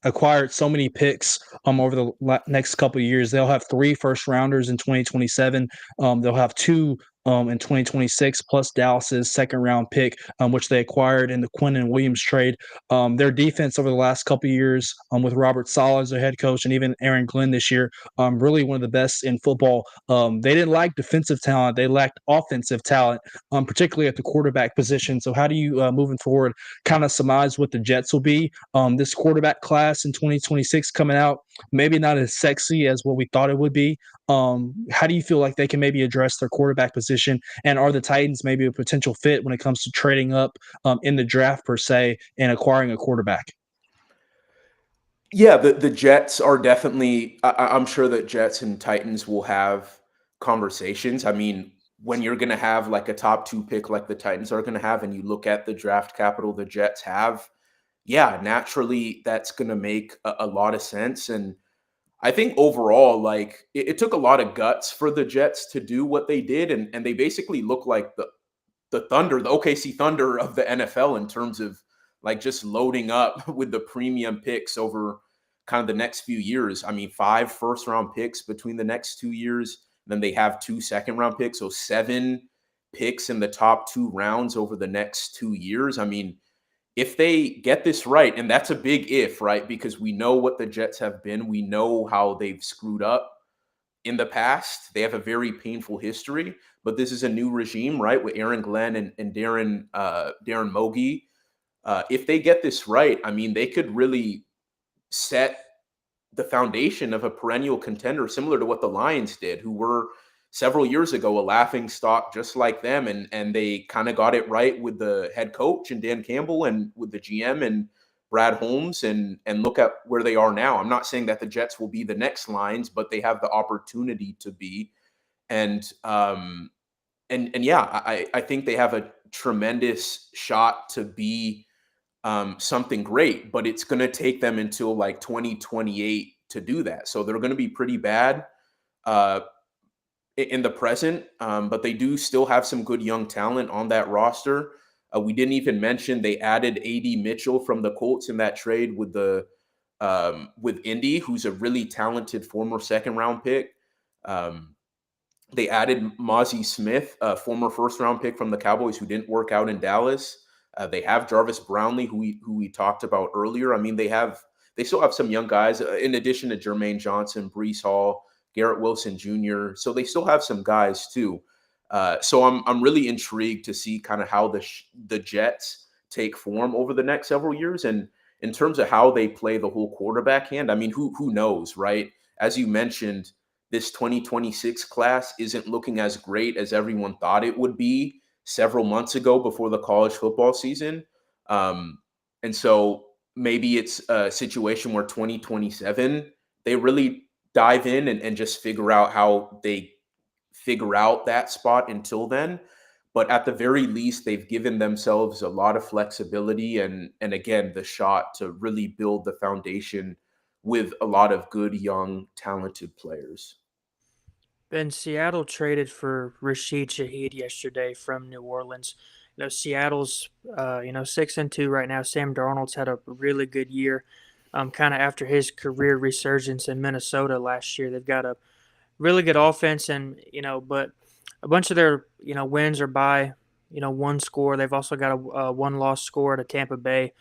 acquired so many picks over the next couple of years. They'll have 3 first-rounders in 2027. They'll have 2 in 2026, plus Dallas's second-round pick, which they acquired in the Quinnen Williams trade. Their defense over the last couple of years, with Robert Saleh as their head coach, and even Aaron Glenn this year, really one of the best in football. They didn't lack defensive talent; they lacked offensive talent, particularly at the quarterback position. So, how do you moving forward kind of surmise what the Jets will be? This quarterback class in 2026 coming out, maybe not as sexy as what we thought it would be. How do you feel like they can maybe address their quarterback position? And are the Titans maybe a potential fit when it comes to trading up in the draft per se and acquiring a quarterback? Yeah, the Jets are definitely, I'm sure that Jets and Titans will have conversations. I mean, when you're going to have like a top 2 pick like the Titans are going to have, and you look at the draft capital the Jets have, yeah, naturally that's going to make a lot of sense. And I think overall, like it took a lot of guts for the Jets to do what they did. And they basically look like the Thunder, the OKC Thunder of the NFL, in terms of like just loading up with the premium picks over kind of the next few years. I mean, 5 first-round picks between the next 2 years. Then they have 2 second-round picks. So 7 picks in the top 2 rounds over the next 2 years. I mean, if they get this right, and that's a big if, right? Because we know what the Jets have been. We know how they've screwed up in the past. They have a very painful history, but this is a new regime, right? With Aaron Glenn and Darren Mogi. If they get this right, I mean, they could really set the foundation of a perennial contender, similar to what the Lions did, who were several years ago a laughing stock just like them, and they kind of got it right with the head coach and Dan Campbell, and with the GM and Brad Holmes, and look at where they are now. I'm not saying that the Jets will be the next Lions, but they have the opportunity to be. And yeah, I think they have a tremendous shot to be something great, but it's going to take them until like 2028 to do that. So they're going to be pretty bad in the present, but they do still have some good young talent on that roster. We didn't even mention they added A.D. Mitchell from the Colts in that trade with Indy, who's a really talented former second-round pick. They added Mozzie Smith, a former first-round pick from the Cowboys who didn't work out in Dallas. They have Jarvis Brownlee, who we talked about earlier. I mean, they still have some young guys in addition to Jermaine Johnson, Breece Hall, Garrett Wilson Jr. So they still have some guys too. So I'm really intrigued to see kind of how the Jets take form over the next several years. And in terms of how they play the whole quarterback hand, I mean, who knows, right? As you mentioned, this 2026 class isn't looking as great as everyone thought it would be several months ago before the college football season. And so maybe it's a situation where 2027, they really dive in and just figure out how they figure out that spot until then. But at the very least, they've given themselves a lot of flexibility and again, the shot to really build the foundation with a lot of good, young, talented players. And Seattle traded for Rashid Shaheed yesterday from New Orleans. Seattle's 6-2 right now. Sam Darnold's had a really good year, kind of after his career resurgence in Minnesota last year. They've got a really good offense, and but a bunch of their wins are by one score. They've also got a one loss score to Tampa Bay.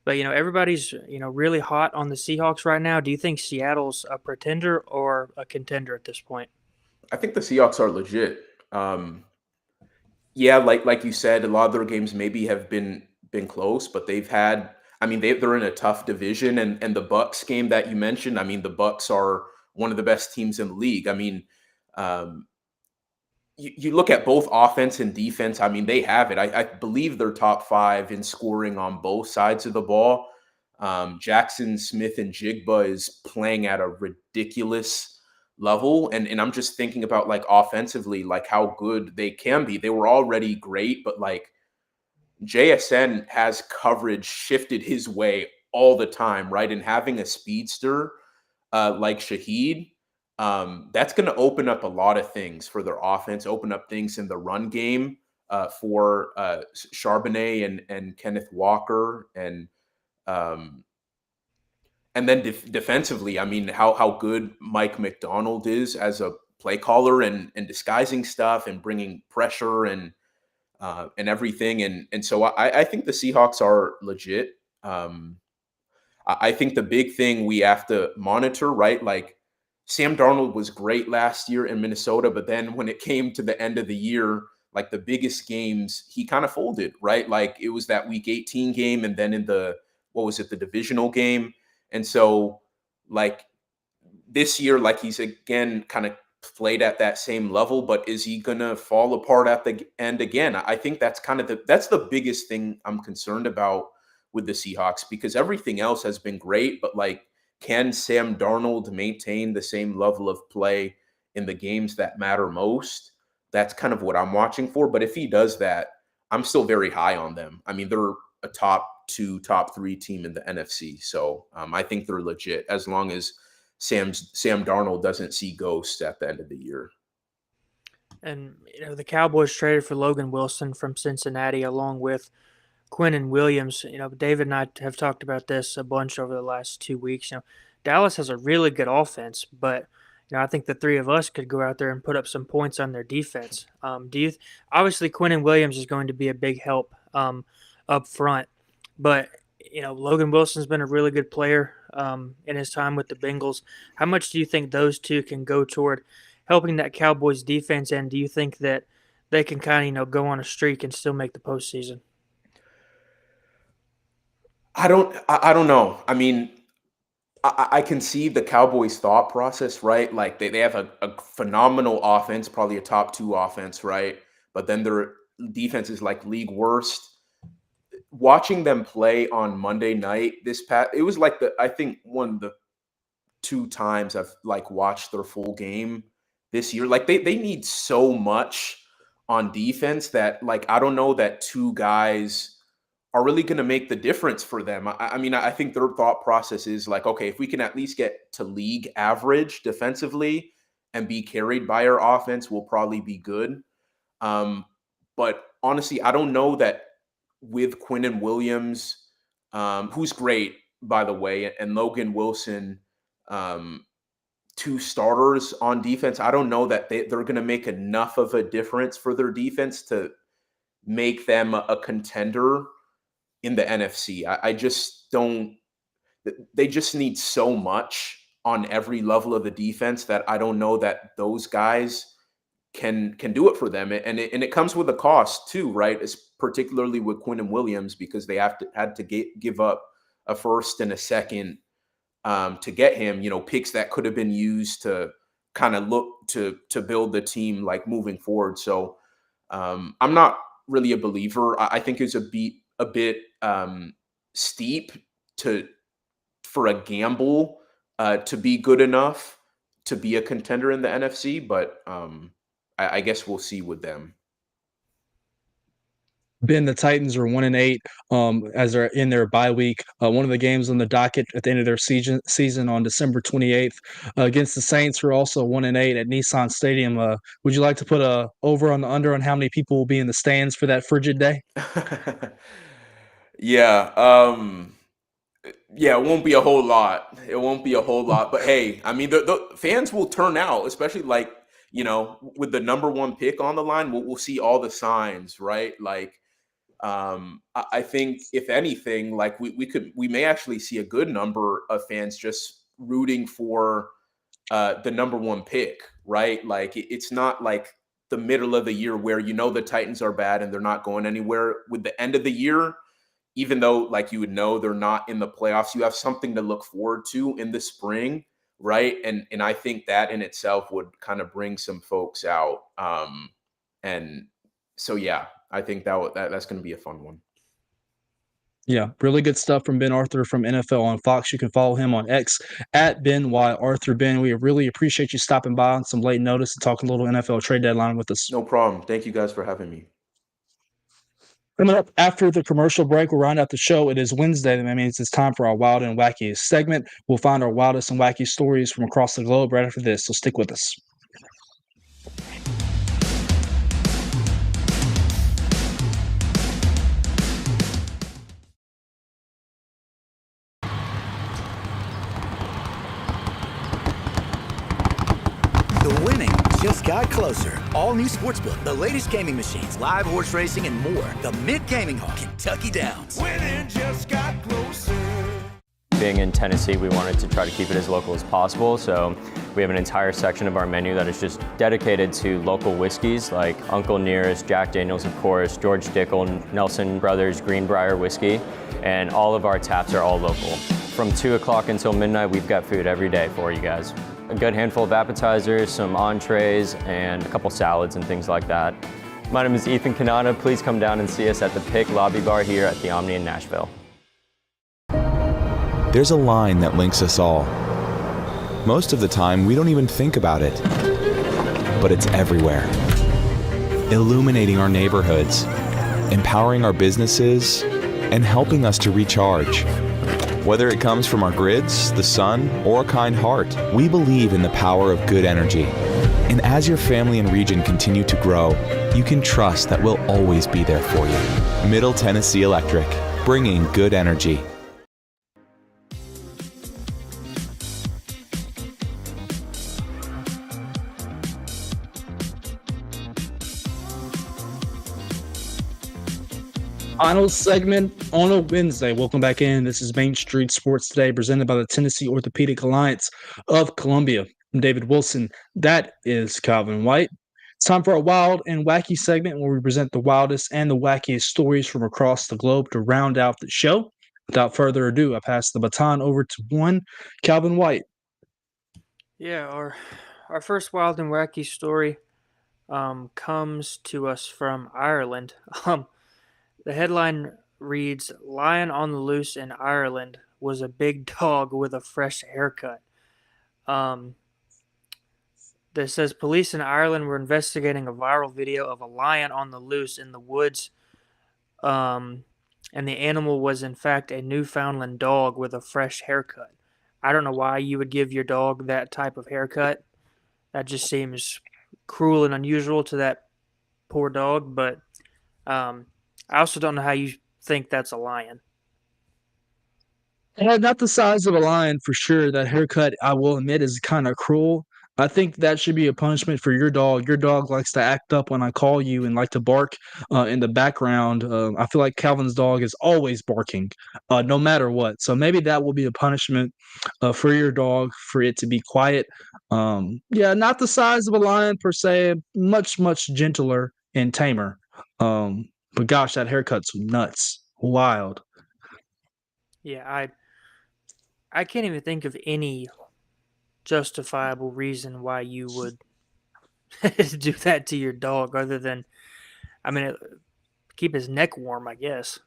But everybody's really hot on the Seahawks right now. Do you think Seattle's a pretender or a contender at this point? I think the Seahawks are legit. Yeah, like you said, a lot of their games maybe have been close, but they've had. I mean, they're in a tough division, and the Bucks game that you mentioned. I mean, the Bucks are one of the best teams in the league. I mean, you look at both offense and defense. I mean, they have it. I believe they're top 5 in scoring on both sides of the ball. Jackson Smith and Jigba is playing at a ridiculous level, and I'm just thinking about like offensively, like how good they can be. They were already great, but like JSN has coverage shifted his way all the time, right? And having a speedster like Shaheed, that's going to open up a lot of things for their offense, open up things in the run game for Charbonnet and Kenneth Walker, and then defensively, I mean, how good Mike McDonald is as a play caller and disguising stuff and bringing pressure and everything. And so I think the Seahawks are legit. I think the big thing we have to monitor, right? Like Sam Darnold was great last year in Minnesota, but then when it came to the end of the year, like the biggest games, he kind of folded, right? Like it was that week 18 game, and then in the divisional game. And so, like this year, like he's again kind of played at that same level, but is he gonna fall apart at the end again? I think that's kind of that's the biggest thing I'm concerned about with the Seahawks, because everything else has been great, but like, can Sam Darnold maintain the same level of play in the games that matter most? That's kind of what I'm watching for. But if he does that, I'm still very high on them. I mean, they're a top 2, top 3 team in the NFC. So I think they're legit as long as Sam Darnold doesn't see ghosts at the end of the year. And the Cowboys traded for Logan Wilson from Cincinnati along with Quinnen Williams. David and I have talked about this a bunch over the last 2 weeks. Dallas has a really good offense, but I think the three of us could go out there and put up some points on their defense. Obviously Quinnen Williams is going to be a big help up front, but Logan Wilson's been a really good player in his time with the Bengals. How much do you think those two can go toward helping that Cowboys defense, and do you think that they can kind of go on a streak and still make the postseason? I don't know. I mean, I can see the Cowboys' thought process, right? Like they have a phenomenal offense, probably a top 2 offense, right? But then their defense is like league worst. Watching them play on Monday night it was like I think one of the 2 times I've like watched their full game this year. Like they need so much on defense that like I don't know that 2 guys are really going to make the difference for them. I mean, I think their thought process is like, okay, if we can at least get to league average defensively and be carried by our offense, we'll probably be good. But honestly, I don't know that with Quinnen Williams, who's great, by the way, and Logan Wilson, 2 starters on defense, I don't know that they're going to make enough of a difference for their defense to make them a contender in the NFC. I just don't. They just need so much on every level of the defense that I don't know that those guys can do it for them. And it comes with a cost too, right? It's particularly with Quinnen Williams, because they had to give up a first and a second to get him. Picks that could have been used to kind of look to build the team like moving forward. So I'm not really a believer. I think it's a bit steep for a gamble to be good enough to be a contender in the NFC, but I guess we'll see with them. Ben, the Titans are 1-8 as they're in their bye week. One of the games on the docket at the end of their season on December 28th against the Saints, who are also 1-8 at Nissan Stadium. Would you like to put a over on the under on how many people will be in the stands for that frigid day? Yeah. Yeah, it won't be a whole lot. It won't be a whole lot. But hey, I mean, the fans will turn out, especially like, with the number one pick on the line. We'll see all the signs, right? Like, I think if anything, like we may actually see a good number of fans just rooting for the number one pick, right? Like it's not like the middle of the year where the Titans are bad and they're not going anywhere. With the end of the year, even though like you would know they're not in the playoffs, you have something to look forward to in the spring, right? And I think that in itself would kind of bring some folks out. And so yeah, I think that's going to be a fun one. Yeah, really good stuff from Ben Arthur from NFL on Fox. You can follow him on X at Ben Y Arthur. Ben, we really appreciate you stopping by on some late notice and talking a little NFL trade deadline with us. No problem. Thank you guys for having me. Coming up after the commercial break, we'll round out the show. It is Wednesday. That means it's time for our Wild and Wacky segment. We'll find our wildest and wacky stories from across the globe right after this, so stick with us. The winning just got closer. All new Sportsbook, the latest gaming machines, live horse racing, and more. The Mid Gaming Hall, Kentucky Downs. Winning just got closer. Being in Tennessee, we wanted to try to keep it as local as possible, so we have an entire section of our menu that is just dedicated to local whiskeys like Uncle Nearest, Jack Daniels, of course, George Dickel, Nelson Brothers, Greenbrier whiskey, and all of our taps are all local. From 2 o'clock until midnight, we've got food every day for you guys. A good handful of appetizers, some entrees, and a couple salads and things like that. My name is Ethan Kanata. Please come down and see us at the Pick Lobby Bar here at the Omni in Nashville. There's a line that links us all. Most of the time, we don't even think about it, but it's everywhere. Illuminating our neighborhoods, empowering our businesses, and helping us to recharge. Whether it comes from our grids, the sun, or a kind heart, we believe in the power of good energy. And as your family and region continue to grow, you can trust that we'll always be there for you. Middle Tennessee Electric, bringing good energy. Final segment on a Wednesday. Welcome back in. This is Main Street Sports Today, presented by the Tennessee Orthopedic Alliance of Columbia. I'm David Wilson. That is Calvin White. It's time for a wild and wacky segment where we present the wildest and the wackiest stories from across the globe to round out the show. Without further ado, I pass the baton over to one Calvin White. Yeah, our first wild and wacky story comes to us from Ireland. The headline reads, "Lion on the loose in Ireland was a big dog with a fresh haircut." That says police in Ireland were investigating a viral video of a lion on the loose in the woods, and the animal was in fact a Newfoundland dog with a fresh haircut. I don't know why you would give your dog that type of haircut. That just seems cruel and unusual to that poor dog, but I also don't know how you think that's a lion. Not the size of a lion for sure. That haircut, I will admit, is kind of cruel. I think that should be a punishment for your dog. Your dog likes to act up when I call you and like to bark in the background. I feel like Calvin's dog is always barking, no matter what. So maybe that will be a punishment for your dog, for it to be quiet. Yeah, not the size of a lion per se, much, much gentler and tamer. But gosh, that haircut's nuts. Wild. Yeah, I can't even think of any justifiable reason why you would do that to your dog, other than, I mean, keep his neck warm, I guess.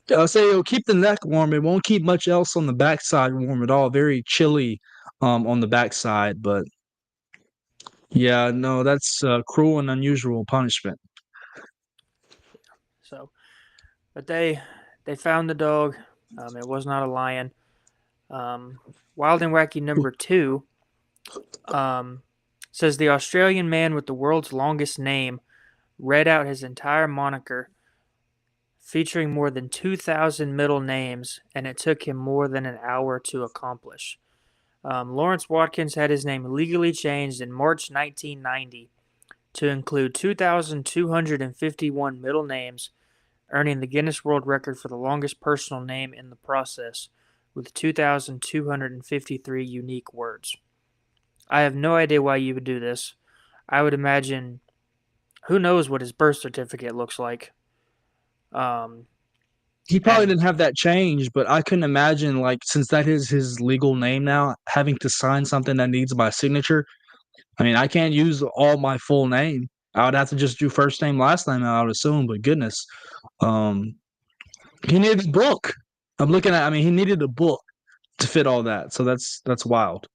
I'll say it'll keep the neck warm. It won't keep much else on the backside warm at all. Very chilly on the backside, but yeah, no, that's cruel and unusual punishment. So, but they found the dog. It was not a lion. Wild and Wacky number 2 says the Australian man with the world's longest name read out his entire moniker, featuring more than 2,000 middle names, and it took him more than an hour to accomplish. Lawrence Watkins had his name legally changed in March 1990 to include 2,251 middle names, earning the Guinness World Record for the longest personal name in the process, with 2,253 unique words. I have no idea why you would do this. I would imagine, who knows what his birth certificate looks like. He probably didn't have that change, but I couldn't imagine, like, since that is his legal name now, having to sign something that needs my signature. I mean, I can't use all my full name. I would have to just do first name, last name, I would assume, but goodness. He needed a book. I'm looking at, I mean, he needed a book to fit all that. So that's wild.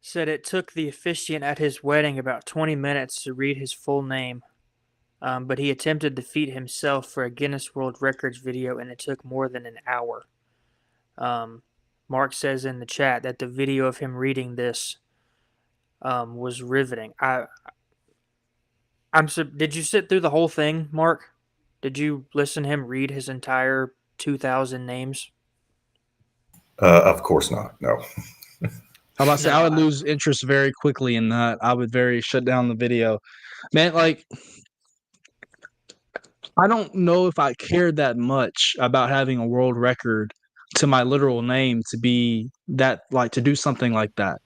Said it took the officiant at his wedding about 20 minutes to read his full name. But he attempted to feed himself for a Guinness World Records video, and it took more than an hour. Mark says in the chat that the video of him reading this was riveting. Did you sit through the whole thing, Mark? Did you listen to him read his entire 2,000 names? Of course not. No. How about say I would lose interest very quickly in that. I would shut down the video. Man, like, I don't know if I cared that much about having a world record to my literal name to be that, like, to do something like that.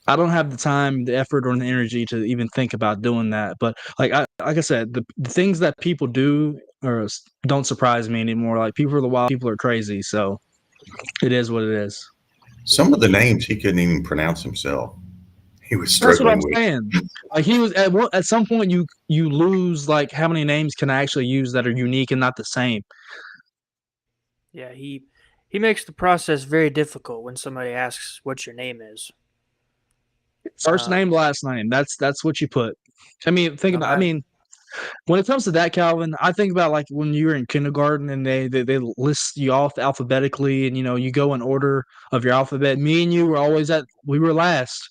I don't have the time, the effort, or the energy to even think about doing that. But like I said, the things that people do don't surprise me anymore. Like, people are the wild, people are crazy. So it is what it is. Some of the names he couldn't even pronounce himself. He was That's what struggling I'm with. saying. Like, he was at some point you lose, like, how many names can I actually use that are unique and not the same. Yeah, he makes the process very difficult when somebody asks what your name is. First name, last name. That's what you put. I mean, think about. I mean, when it comes to that, Calvin, I think about, like, when you were in kindergarten and they list you off alphabetically, and you go in order of your alphabet. Me and you were always we were last.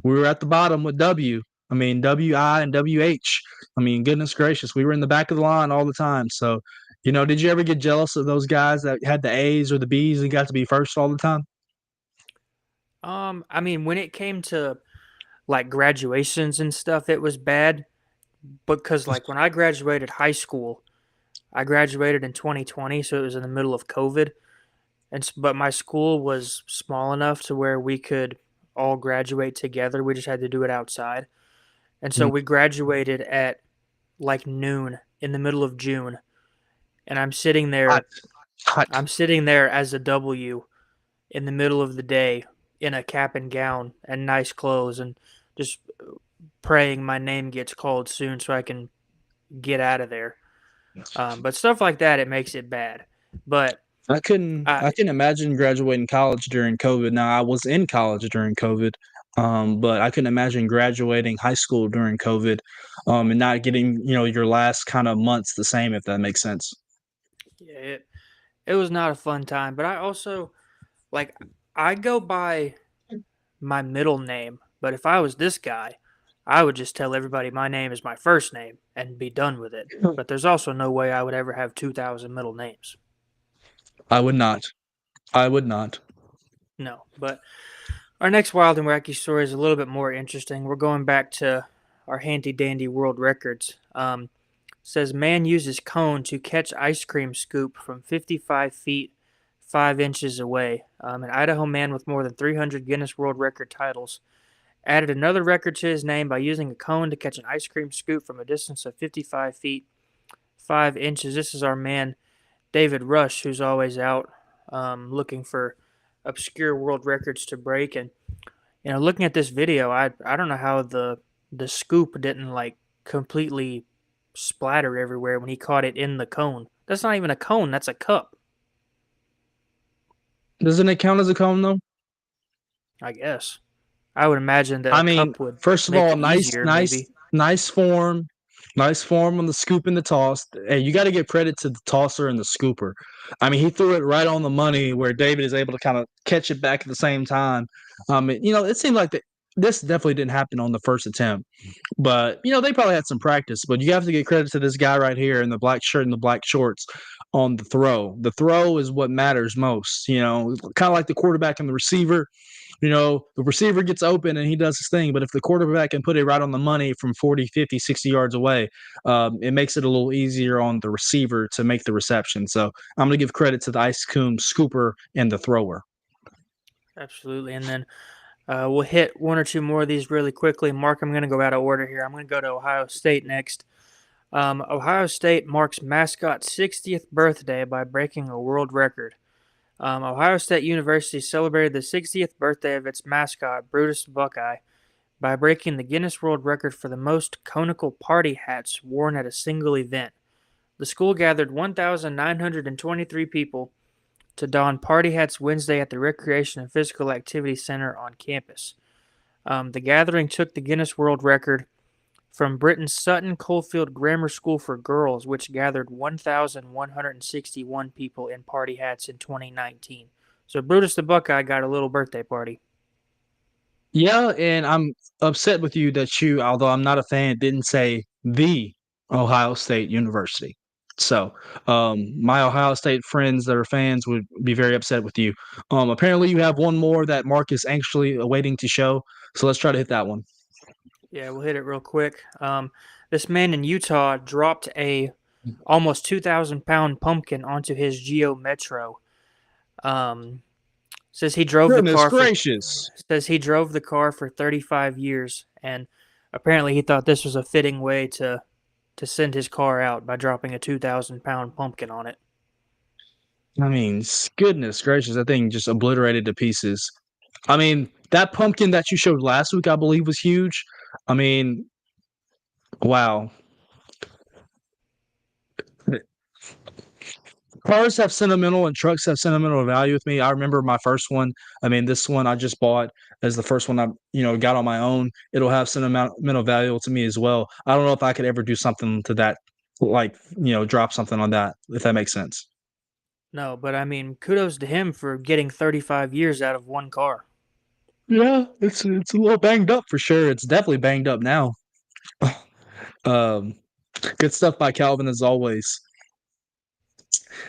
We were at the bottom with W. I mean, WI and WH. I mean, goodness gracious, we were in the back of the line all the time. So, did you ever get jealous of those guys that had the A's or the B's and got to be first all the time? I mean, when it came to, like, graduations and stuff, it was bad. Because, like, when I graduated high school, I graduated in 2020, so it was in the middle of COVID. But my school was small enough to where we could all graduate together. We just had to do it outside. And so we graduated at, like, noon in the middle of June. And I'm sitting there. I'm sitting there as a W in the middle of the day in a cap and gown and nice clothes, and just praying my name gets called soon so I can get out of there. But stuff like that, it makes it bad. But I can imagine graduating college during COVID. Now, I was in college during COVID, but I couldn't imagine graduating high school during COVID, and not getting your last kind of months the same, if that makes sense. yeah, it was not a fun time. But I also, like, I go by my middle name. But if I was this guy, I would just tell everybody my name is my first name and be done with it. But there's also no way I would ever have 2,000 middle names. I would not. No, but our next wild and wacky story is a little bit more interesting. We're going back to our handy-dandy world records. Says man uses cone to catch ice cream scoop from 55 feet, 5 inches away. An Idaho man with more than 300 Guinness World Record titles added another record to his name by using a cone to catch an ice cream scoop from a distance of 55 feet, 5 inches. This is our man, David Rush, who's always out looking for obscure world records to break. And, looking at this video, I don't know how the scoop didn't like completely splatter everywhere when he caught it in the cone. That's not even a cone, that's a cup. Doesn't it count as a cone though? I guess. I would imagine that I a mean, cup would first of make all, it easier, maybe. nice form on the scoop and the toss. Hey, you got to give credit to the tosser and the scooper. I mean, he threw it right on the money where David is able to kind of catch it back at the same time. It seemed like this definitely didn't happen on the first attempt, but they probably had some practice. But you have to give credit to this guy right here in the black shirt and the black shorts on the throw. The throw is what matters most. Kind of like the quarterback and the receiver. The receiver gets open and he does his thing, but if the quarterback can put it right on the money from 40, 50, 60 yards away, it makes it a little easier on the receiver to make the reception. So I'm going to give credit to the Ice Coon scooper and the thrower. Absolutely. And then we'll hit one or two more of these really quickly. Mark, I'm going to go out of order here. I'm going to go to Ohio State next. Ohio State marks mascot's 60th birthday by breaking a world record. Ohio State University celebrated the 60th birthday of its mascot, Brutus the Buckeye, by breaking the Guinness World Record for the most conical party hats worn at a single event. The school gathered 1,923 people to don party hats Wednesday at the Recreation and Physical Activity Center on campus. The gathering took the Guinness World Record from Britain's Sutton Coldfield Grammar School for Girls, which gathered 1,161 people in party hats in 2019. So Brutus the Buckeye got a little birthday party. Yeah, and I'm upset with you that you, although I'm not a fan, didn't say the Ohio State University. So my Ohio State friends that are fans would be very upset with you. Apparently you have one more that Mark is anxiously awaiting to show. So let's try to hit that one. Yeah, we'll hit it real quick. This man in Utah dropped a almost 2,000-pound pumpkin onto his Geo Metro. Says he drove the car. Says he drove the car for 35 years, and apparently he thought this was a fitting way to send his car out by dropping a 2,000-pound pumpkin on it. I mean, goodness gracious, that thing just obliterated to pieces. I mean, that pumpkin that you showed last week, I believe, was huge. I mean, wow. Cars have sentimental and trucks have sentimental value with me. I remember my first one. I mean, this one I just bought as the first one I, got on my own. It'll have sentimental value to me as well. I don't know if I could ever do something to that, like, drop something on that, if that makes sense. No, but I mean, kudos to him for getting 35 years out of one car. Yeah, it's a little banged up for sure. It's definitely banged up now. Good stuff by Calvin as always.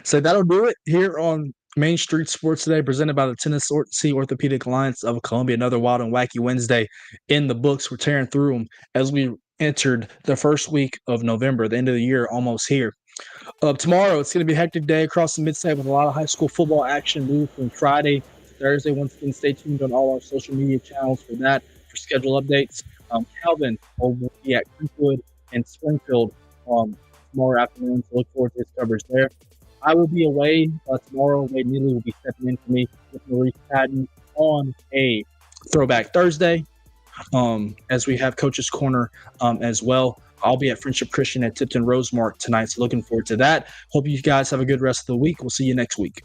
So that'll do it here on Main Street Sports Today, presented by the Tennessee Orthopedic Alliance of Columbia. Another wild and wacky Wednesday in the books. We're tearing through them as we entered the first week of November, the end of the year almost here. Tomorrow, it's going to be a hectic day across the Mid-State with a lot of high school football action moving from Friday to Thursday. Once again, stay tuned on all our social media channels for that, for schedule updates. Calvin will be at Creekwood and Springfield tomorrow afternoon, so look forward to his coverage there. I will be away tomorrow. Wade Neely will be stepping in for me with Maurice Patton on a Throwback Thursday as we have Coach's Corner as well. I'll be at Friendship Christian at Tipton Rosemark tonight, so looking forward to that. Hope you guys have a good rest of the week. We'll see you next week.